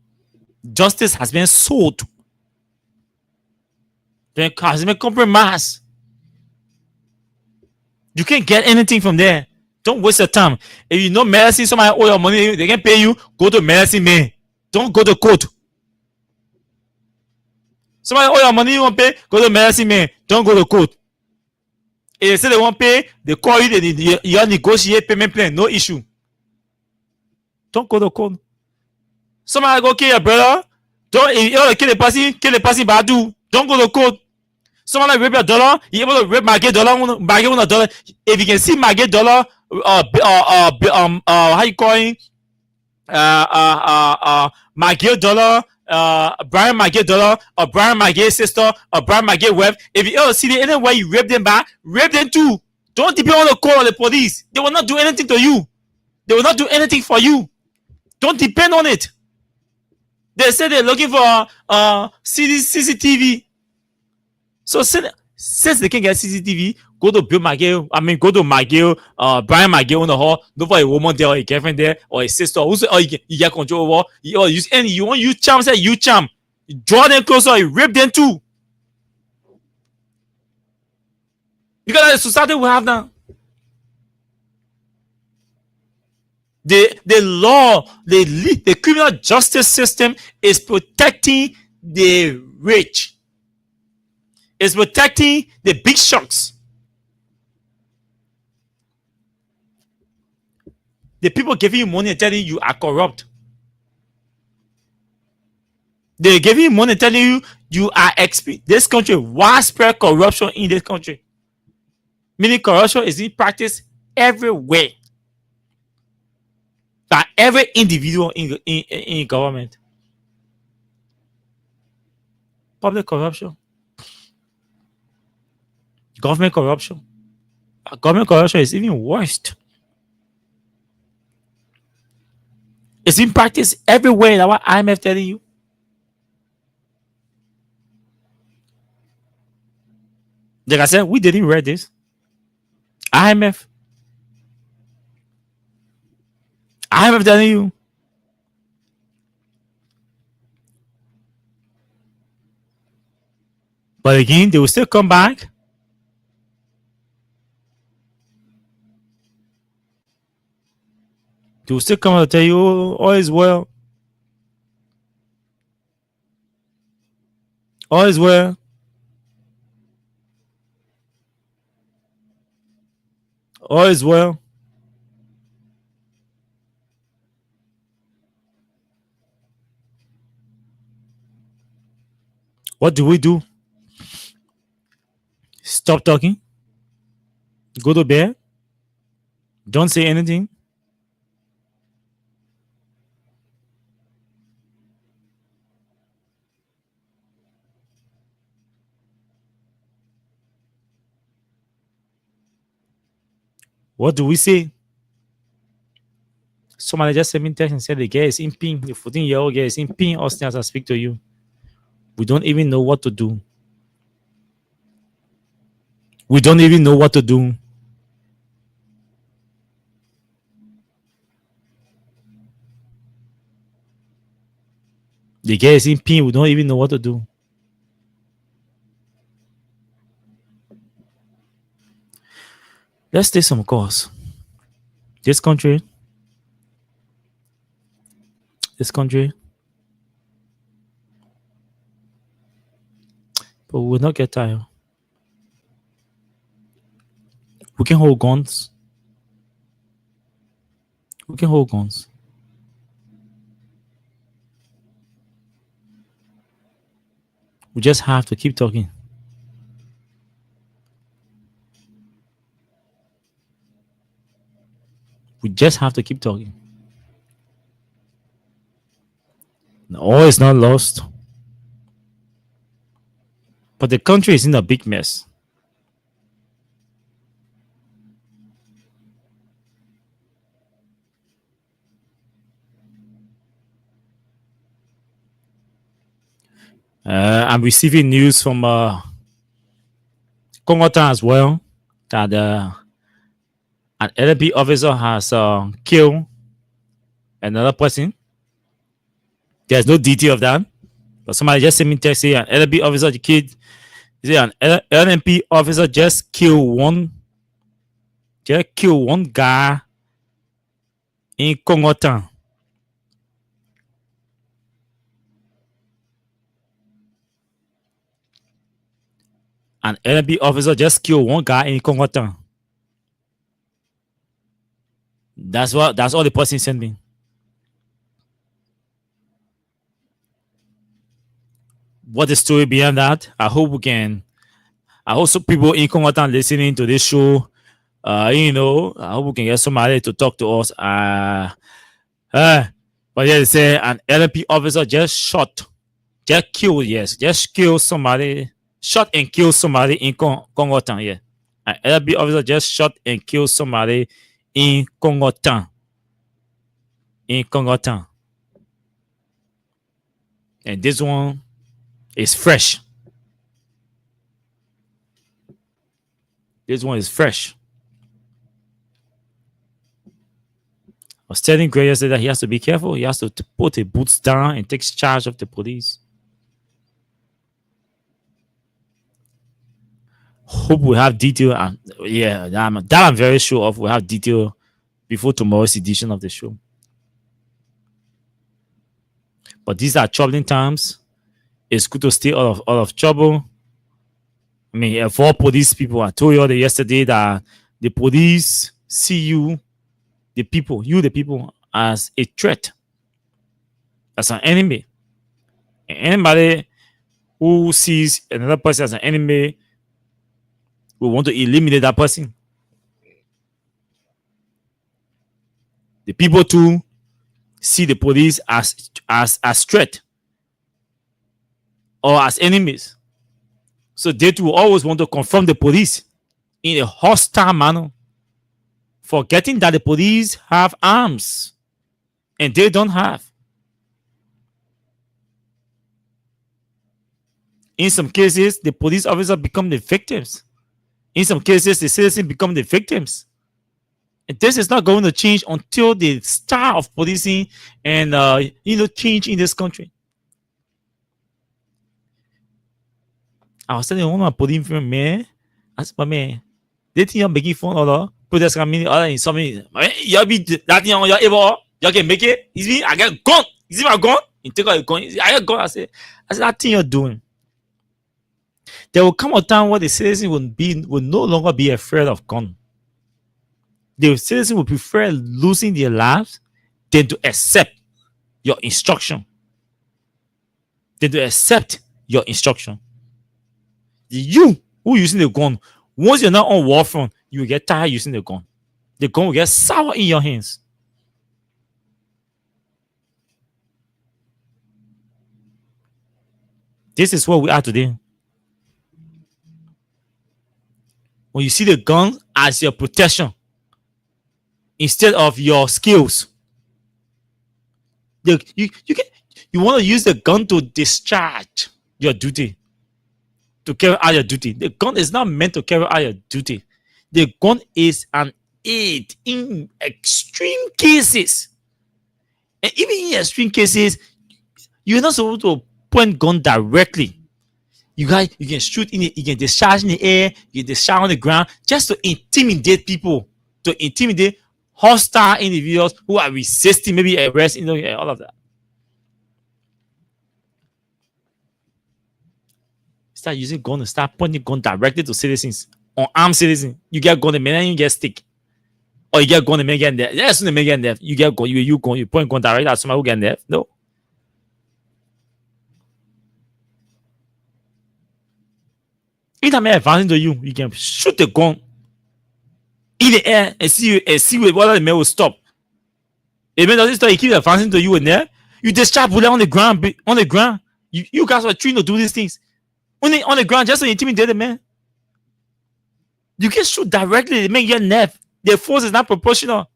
Justice has been sold. Then has been compromised. You can't get anything from there. Don't waste your time. If you know medicine, somebody owe your money, they can pay you. Go to medicine man. Don't go to court. Somebody owe your money, you won't pay. Go to medicine man. Don't go to court. If they say they won't pay, they call you. You negotiate payment plan. No issue. Don't go to court. Somebody go kill your brother. Don't, if you want to kill the person badu. Don't go to court. Someone rape your dollar. You able to rape Maggie dollar? Maggie $1. If you can see Maggie dollar, how you calling? Maggie dollar, Brian Maggie dollar, or Brian Maggie sister, or Brian Maggie wife. If you ever see them anywhere you rape them back, rape them too. Don't depend on the court or the police. They will not do anything to you. They will not do anything for you. Don't depend on it. They say they're looking for CCTV. So since they can get CCTV, go to Bill McGill. I mean, go to McGill, Brian McGill on the hall. Look for a woman there, or a girlfriend there, or a sister. Or you get control over. Or use any. You want use charm? Say you charm. You draw them closer. You rape them too. Because that's the society we have now. The law, the criminal justice system is protecting the rich. It's protecting the big shots. The people giving you money and telling you are corrupt. They're giving you money and telling you you are this country, widespread corruption in this country. Meaning corruption is in practice everywhere. By every individual in government. Public corruption. Government corruption. Government corruption is even worse. It's in practice everywhere. That's what IMF telling you. Like I said, we didn't read this. IMF telling you. But again, they will still come back They will still come and tell you, oh, all is well. All is well. All is well. What do we do? Stop talking. Go to bed. Don't say anything. What do we say? Somebody just sent me a text and said the guy is in pain. The 14-year-old guy is in pain. Austin, as I speak to you, we don't even know what to do. We don't even know what to do. The guy is in pain. We don't even know what to do. Let's take some calls. This country, but we will not get tired. We can hold guns. We can hold guns. We just have to keep talking. We just have to keep talking. All is not lost. But the country is in a big mess. I'm receiving news from Kongota as well that an LNP officer has killed another person. There's no detail of that, but somebody just sent me text saying an LNP officer killed. An LNP officer just killed one guy in Kongota. An LNP officer just killed one guy in Kongota. That's all the person sent me. What the story behind that? I hope some people in Kongota listening to this show. I hope we can get somebody to talk to us. But yeah, they say an LNP officer just killed somebody. Shot and killed somebody in Kongota. Yeah, an LNP officer just shot and killed somebody in Kongota. And this one is fresh. This one is fresh. I was telling Gray yesterday that he has to be careful. He has to put his boots down and take charge of the police. Hope we have detail. That I'm very sure of. We have detail before tomorrow's edition of the show. But these are troubling times. It's good to stay out of trouble. I mean, for police people, I told you all yesterday that the police see you, the people, as a threat, as an enemy. And anybody who sees another person as an enemy, we want to eliminate that person. The people too see the police as threat or as enemies. So they too always want to confront the police in a hostile manner, forgetting that the police have arms and they don't have. In some cases, the police officer become the victims. In some cases, the citizens become the victims. And this is not going to change until the style of policing and change in this country. I was telling one of my police friends, man, I said, man, they think you're making fun of protest coming, other something. Y'all be that thing on your able, y'all can make it. Is me? I get gun. Is it my gun? You take out your gun. I get gun. I said that thing you're doing. There will come a time where the citizen will no longer be afraid of gun. The citizen will prefer losing their lives than to accept your instruction. Than to accept your instruction. You who using the gun, once you're not on war front, you will get tired using the gun. The gun will get sour in your hands. This is where we are today. When you see the gun as your protection instead of your skills, you want to use the gun to discharge your duty, to carry out your duty. The gun is not meant to carry out your duty. The gun is an aid in extreme cases. And even in extreme cases, you're not supposed to point gun directly. You can shoot in it, you can discharge in the air, you can discharge on the ground, just to intimidate people, to intimidate hostile individuals who are resisting, maybe arrest, all of that. Start using gun and start pointing gun directly to citizens, unarmed citizens. You get gun, the minute you get stick, or you get gun, the minute you get death. Yes, the minute you get death, you get gun, you point gun directly at somebody who get death. No. Anytime they're advancing to you, you can shoot the gun in the air and see whether the man will stop. If man doesn't stop, he keeps advancing to you in there. You discharge bullet on the ground. You guys are trained to do these things. On the ground, just to intimidate the man. You can shoot directly, they make your nerve. Their force is not proportional.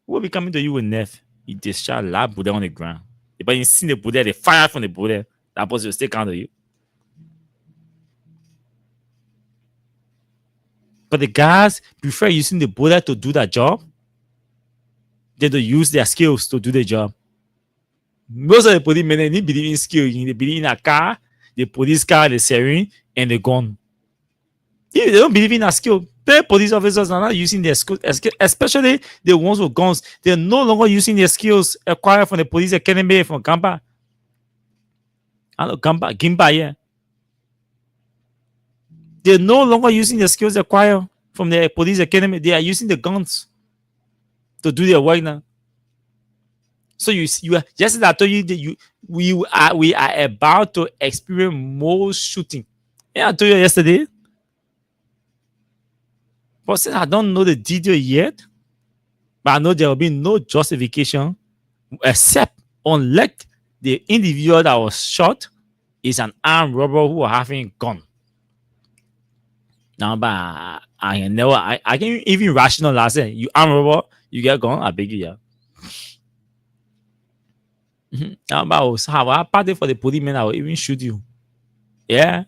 Who will be coming to you with nerve? You discharge a lot of bullet on the ground. But you see the bullet, they fire from the bullet. That person will still counter you. But the guys prefer using the bullet to do that job than to use their skills to do the job. Most of the police men, they believe in skill. They believe in a car, the police car, the siren, and the gun. If they don't believe in a skill, the police officers are not using their skills, especially the ones with guns. They're no longer using their skills acquired from the police academy from Gamba. Gimba, yeah. They're no longer using the skills acquired from the police academy. They are using the guns to do their work now. So you are just as I told you that we are about to experience more shooting. Yeah, I told you yesterday. But since I don't know the detail yet, but I know there will be no justification except unless the individual that was shot is an armed robber who are having a gun. Now, but I can even rationalize it. You armed robber, you get a gun, I beg you, yeah. Now, but how I party for the policeman, I will even shoot you. Yeah.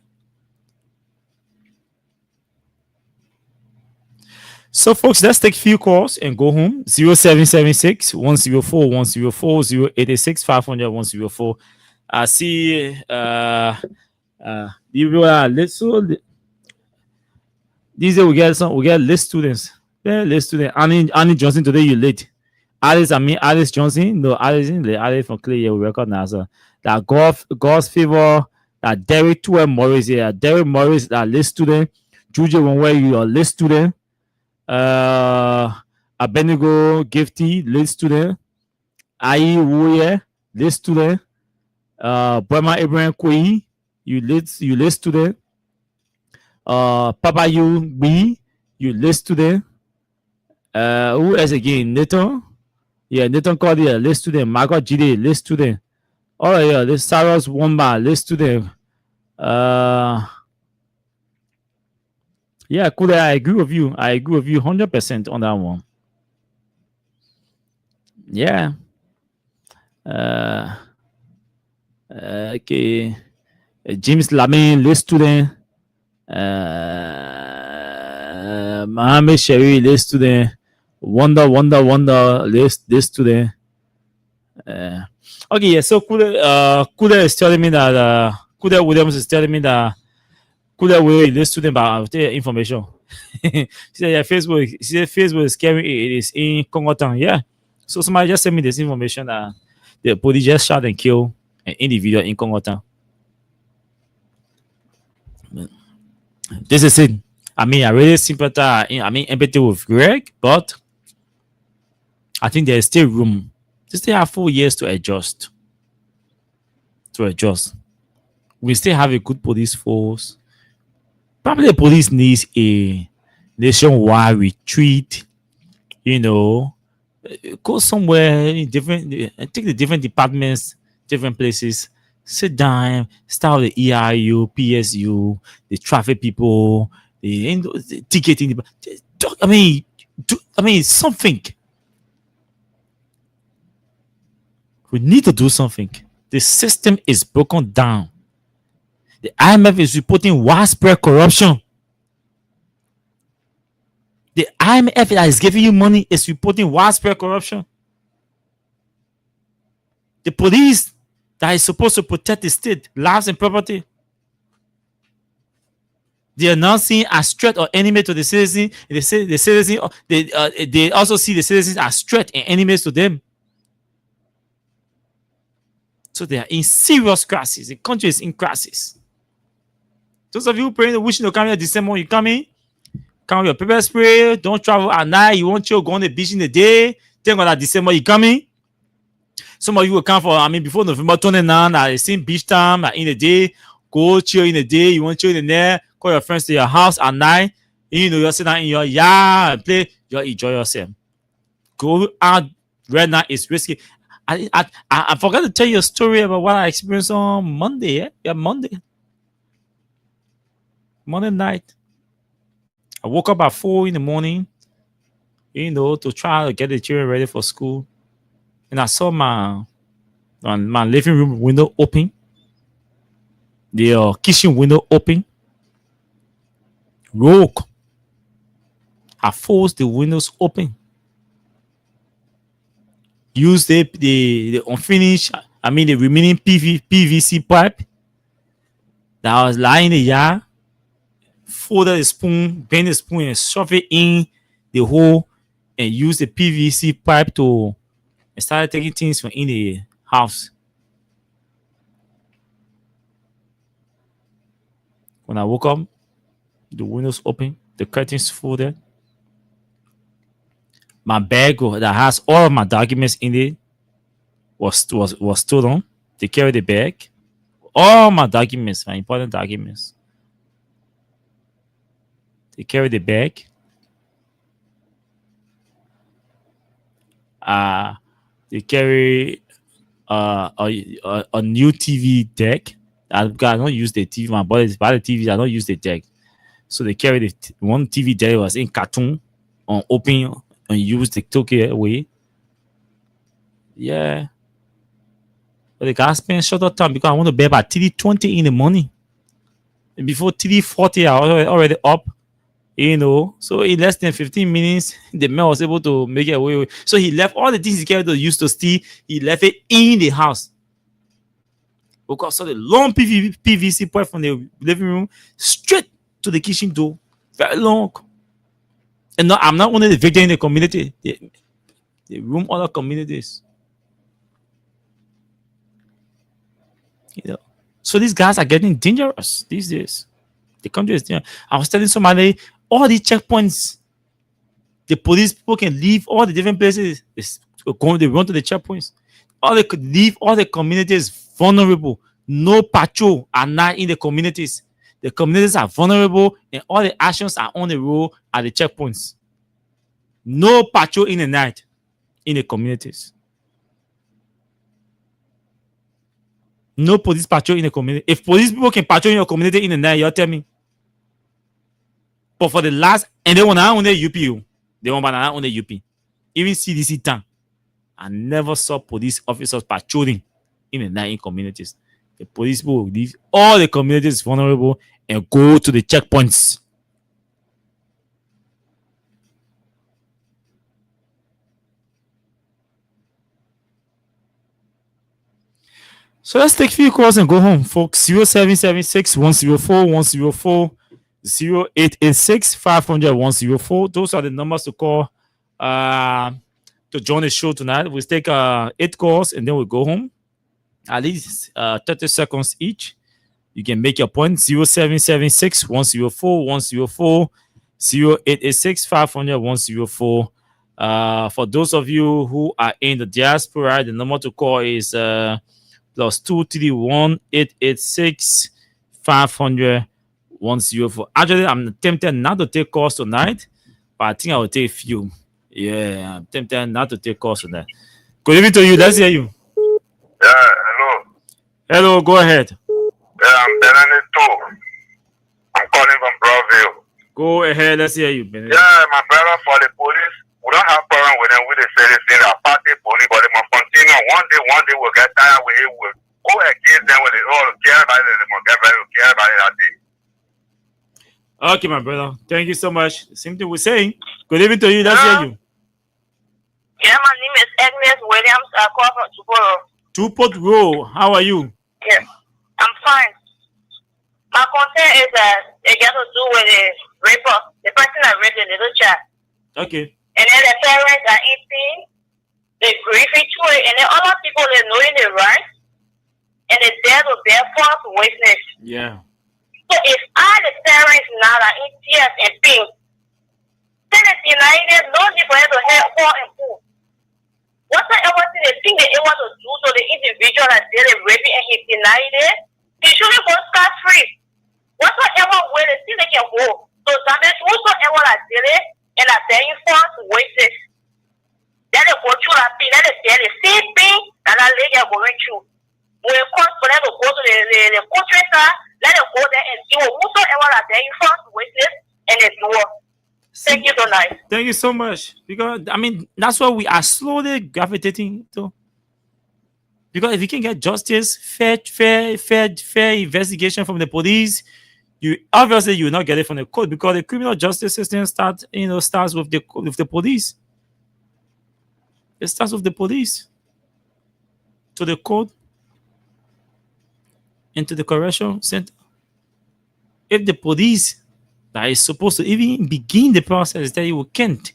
So, folks, let's take few calls and go home. 0776 104 104 086 500 104. I see these days we get list students. Yeah, list student. Annie Johnson, today you late. Alice Johnson. No, Alice from Clay, we recognize her. That God's favor, that Derek 2M Morris, yeah. Derek Morris, that list student. Juju Wonway, you are list student. Abenigo Gifty, late student. Ai Wuye, late student. Burma Abraham Kwe, you late student. Papa Yu B, you late student. Who else again? Nathan. Yeah, Nathan Cody, late student. Margot Gide, late student. Oh yeah, this Saros Womba, late student. Yeah, cool. I agree with you. 100% on that one. Yeah. Okay. James Lamin, list student. Mohammed Sherry, list student. Wonder, list student. Okay, yeah. So Kuda is telling me that Kuda Williams is telling me that Cool way the student about the information. She said, yeah, Facebook. She said Facebook is carrying it is in Congo Town. Yeah. So somebody just sent me this information that the police just shot and killed an individual in Congo Town. This is it. I mean, I really sympathize. I mean, empathy with Greg, but I think there is still room. They still have 4 years to adjust. We still have a good police force. Probably the police needs a nationwide retreat. You know, go somewhere in different. Take the different departments, different places. Sit down, start with the EIU, PSU, the traffic people, the ticketing. I mean, something. We need to do something. The system is broken down. The IMF is reporting widespread corruption. The IMF that is giving you money is reporting widespread corruption. The police that is supposed to protect the state, lives and property, they are not seen as threat or enemy to the citizen. They also see the citizens as threat and enemies to them. So they are in serious crisis. The country is in crisis. Those of you praying, wishing to come here December, you coming? Come with your pepper spray. Don't travel at night. You want to go on the beach in the day. Thank God that December you coming. Some of you will come for, before November 29, at the same beach time, in the day. Go chill in the day. You want to chill in there. Call your friends to your house at night. You're sitting down in your yard and play. You enjoy yourself. Go out right now is risky. I forgot to tell you a story about what I experienced on Monday. Monday night. I woke up at 4 in the morning, to try to get the children ready for school. And I saw my living room window open, the kitchen window open. Rogue. I forced the windows open. Use the unfinished, the remaining PVC pipe that was lying in the yard. Folded the spoon, bend the spoon, and shove it in the hole, and use the PVC pipe to and started taking things from in the house. When I woke up, the windows open, the curtains folded. My bag that has all of my documents in it was stood on. They carried the bag. All my documents, my important documents. They carried the bag. They carry a new TV deck. I don't use the TV. My body's by the TV. I don't use the deck. So they carry one TV deck was in cartoon on open and used. They took it away. Yeah. But the guy spent short of time because I want to bed by 3:20 in the morning. And before 3:40, I was already up. So in less than 15 minutes, the man was able to make it away. So he left all the things he carried to use to steal. He left it in the house. Because saw the long PVC pipe from the living room straight to the kitchen door. Very long. And no, I'm not only the victim in the community. The room other communities. So these guys are getting dangerous these days. The country is dangerous. I was telling somebody, all these checkpoints, the police people can leave all the different places. They run to the checkpoints. All they could leave all the communities vulnerable. No patrol at night in the communities. The communities are vulnerable and all the actions are on the road at the checkpoints. No patrol in the night in the communities. No police patrol in the community. If police people can patrol in your community in the night, you tell me. But for the last, and they want to own the UP. They want to own the UP. Even CDC time, I never saw police officers patrolling in the night in communities. The police people will leave all the communities vulnerable and go to the checkpoints. So let's take few calls and go home, folks. 0776 104 104 0886 500 104. Those are the numbers to call to join the show tonight. We'll take 8 calls and then we'll go home. At least 30 seconds each. You can make your point. 0776 104 104 0886 500 104. For those of you who are in the diaspora, the number to call is +231 886 500 104. Actually, I'm tempted not to take calls tonight, but I think I will take a few. Yeah, I'm tempted not to take calls tonight. Good evening to you. Let's hear you. Yeah, hello. Hello, go ahead. Yeah, I'm Benedetto. I'm calling from Broadville. Go ahead, let's hear you, Benedetto. Yeah, my brother, for the police, we don't have problem with them. We the say this thing, our party police, but they must continue. One day we'll get tired with it. We'll go against them with it. Oh, care about it. They must get ready to care about it that day. Okay, my brother. Thank you so much. Same thing we're saying. Good evening to you. Let's hear you. Yeah, my name is Agnes Williams. I call from Tuporo. Tuport Row. How are you? Yeah, I'm fine. My concern is that it got to do with the raper, the person that raped the little child. Okay. And then the parents are eating, they grieving to it, and then other people they knowing the right, and they dare to bear false witness. Yeah. So if I, the parents now, are in tears and pain, then it's united, no need for them to help poor and poor. Whatever thing they think they want to do to the individual that did the raping and he denied it, he shouldn't go scot-free. Whatsoever way they think they can go to damage whosoever that did it and are bearing false witness. Let it go through that pain, let it bear the same thing that that lady are going through. When it comes for them to go to the court center, let it go there and deal with whosoever that bearing false witness and they do it. Thank you so much. Thank you so much. Because I mean, that's what we are slowly gravitating to. Because if you can get justice, fair investigation from the police, you obviously you will not get it from the court because the criminal justice system starts with the police. It starts with the police to the court into the correction center. If the police that is supposed to even begin the process that you can't,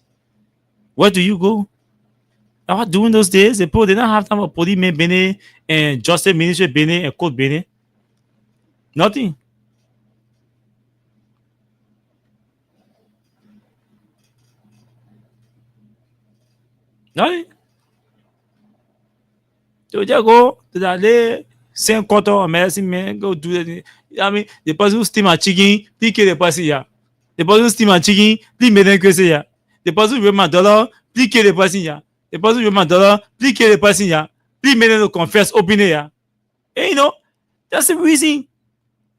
where do you go? Now, during those days, the people did not have time for police bene and justice ministry bene and court bene. Nothing. Nothing. So just go to that same quarter of medicine man, go do that. I mean, the person who steam a chicken, please kill the person here. The person who steam a chicken, please make them crazy here. The person who rape my dollar, please kill the person here. The person who rape my dollar, please kill the person here. Please make them to confess openly here. And you know, that's the reason.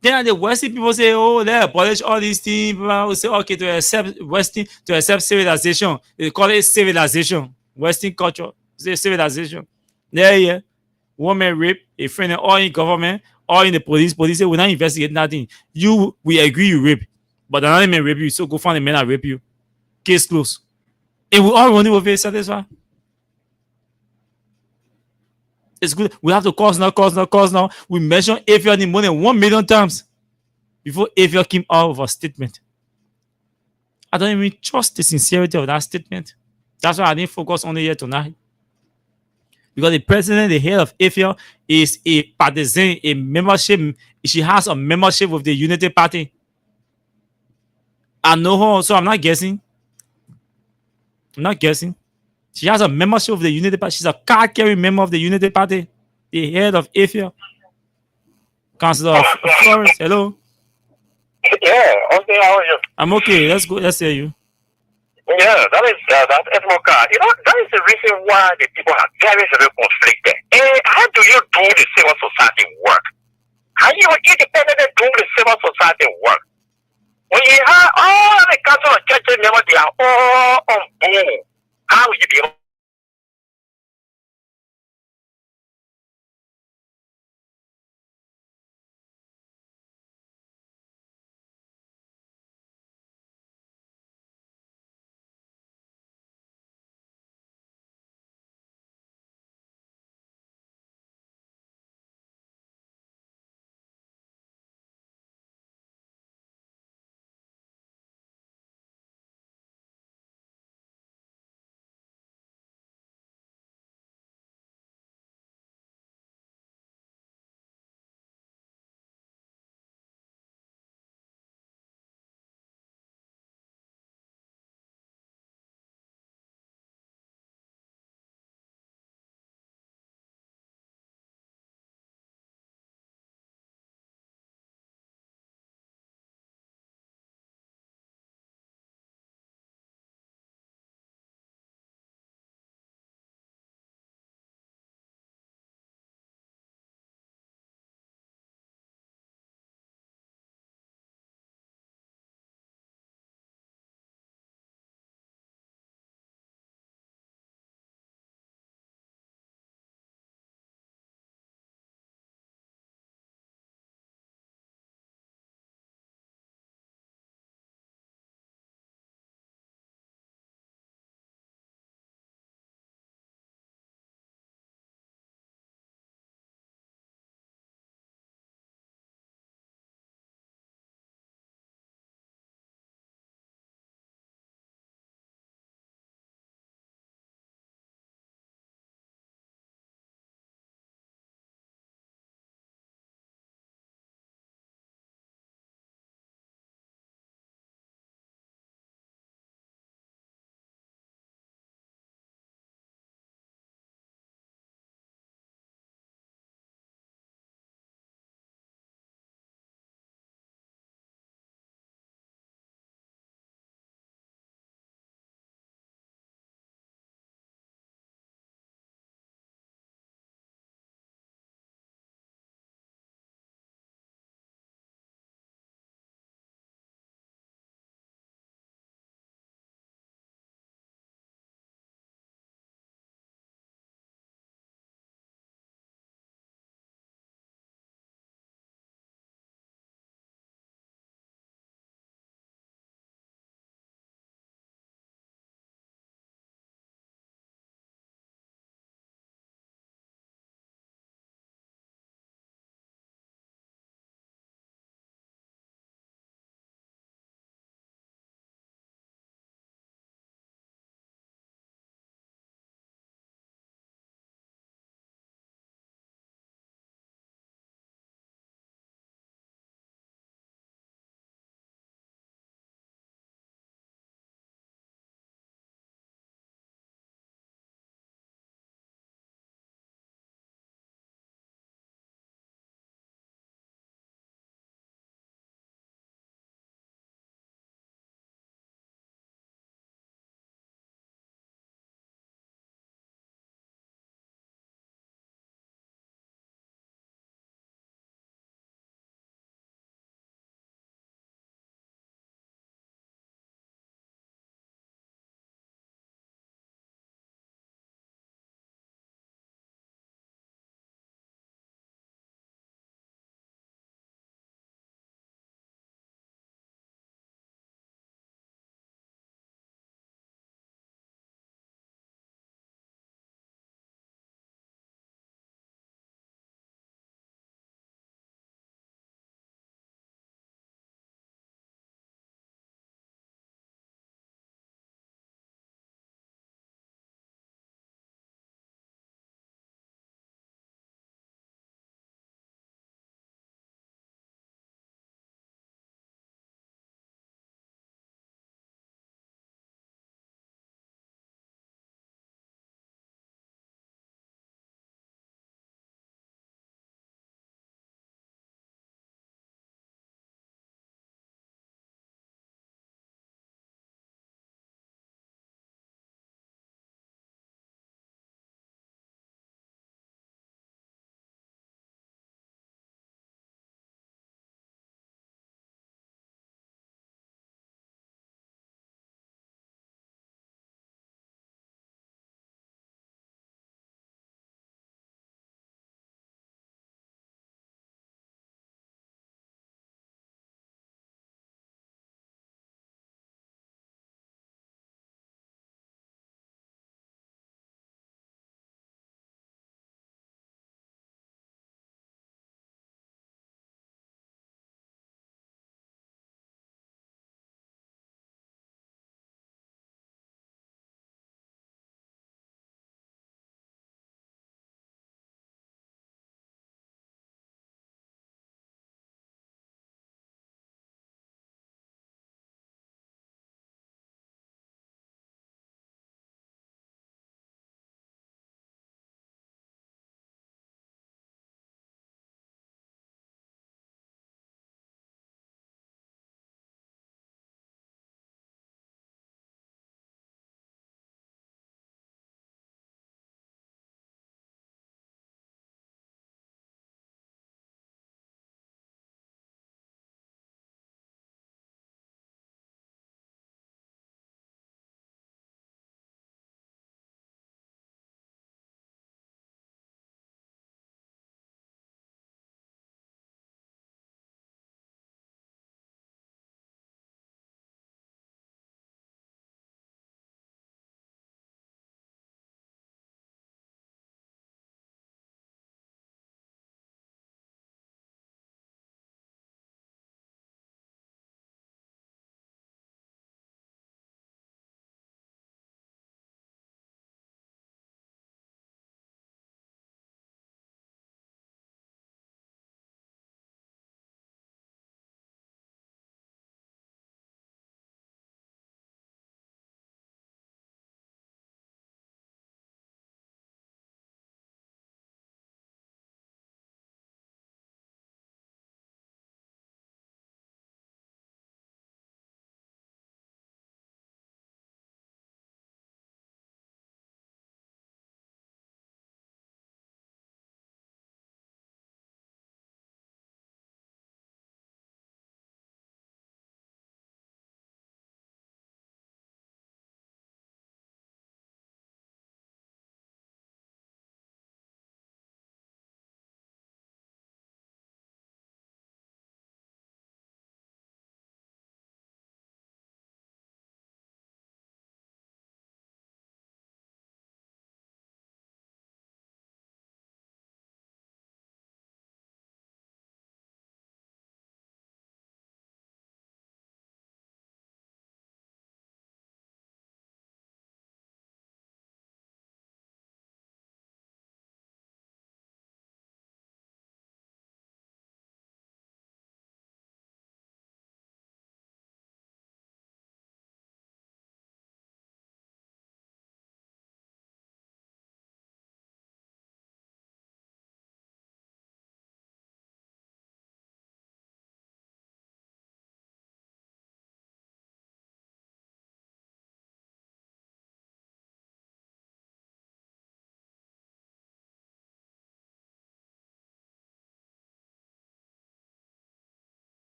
Then the Western people say, oh, they abolish all these things. People will say, okay, to accept civilization. They call it civilization. Western culture, say civilization. Yeah. Woman rape, a friend, all in government, all in the police. Police say, we're not investigating nothing. We agree you rape. But another man rape you, so go find a man that rape you. Case closed. And we all running with it satisfied. It's good. We have to cause now. We mentioned AFL more than 1 million times before AFL came out of a statement. I don't even trust the sincerity of that statement. That's why I didn't focus on it here tonight. Because the president, the head of AFL, is a partisan, a membership. She has a membership with the Unity Party. I know her, so I'm not guessing. She has a membership of the Unity Party. She's a card-carrying member of the Unity Party. The head of AFL. Councillor Flores, hello. Yeah, okay, how are you? I'm okay. Let's go. Let's hear you. Yeah, that is that Edmond card. You know, that is the reason why the people are very conflicted. How do you do the civil society work? How you independently do the civil society work? When you have all the council of churches members, they are all on board. How will you be able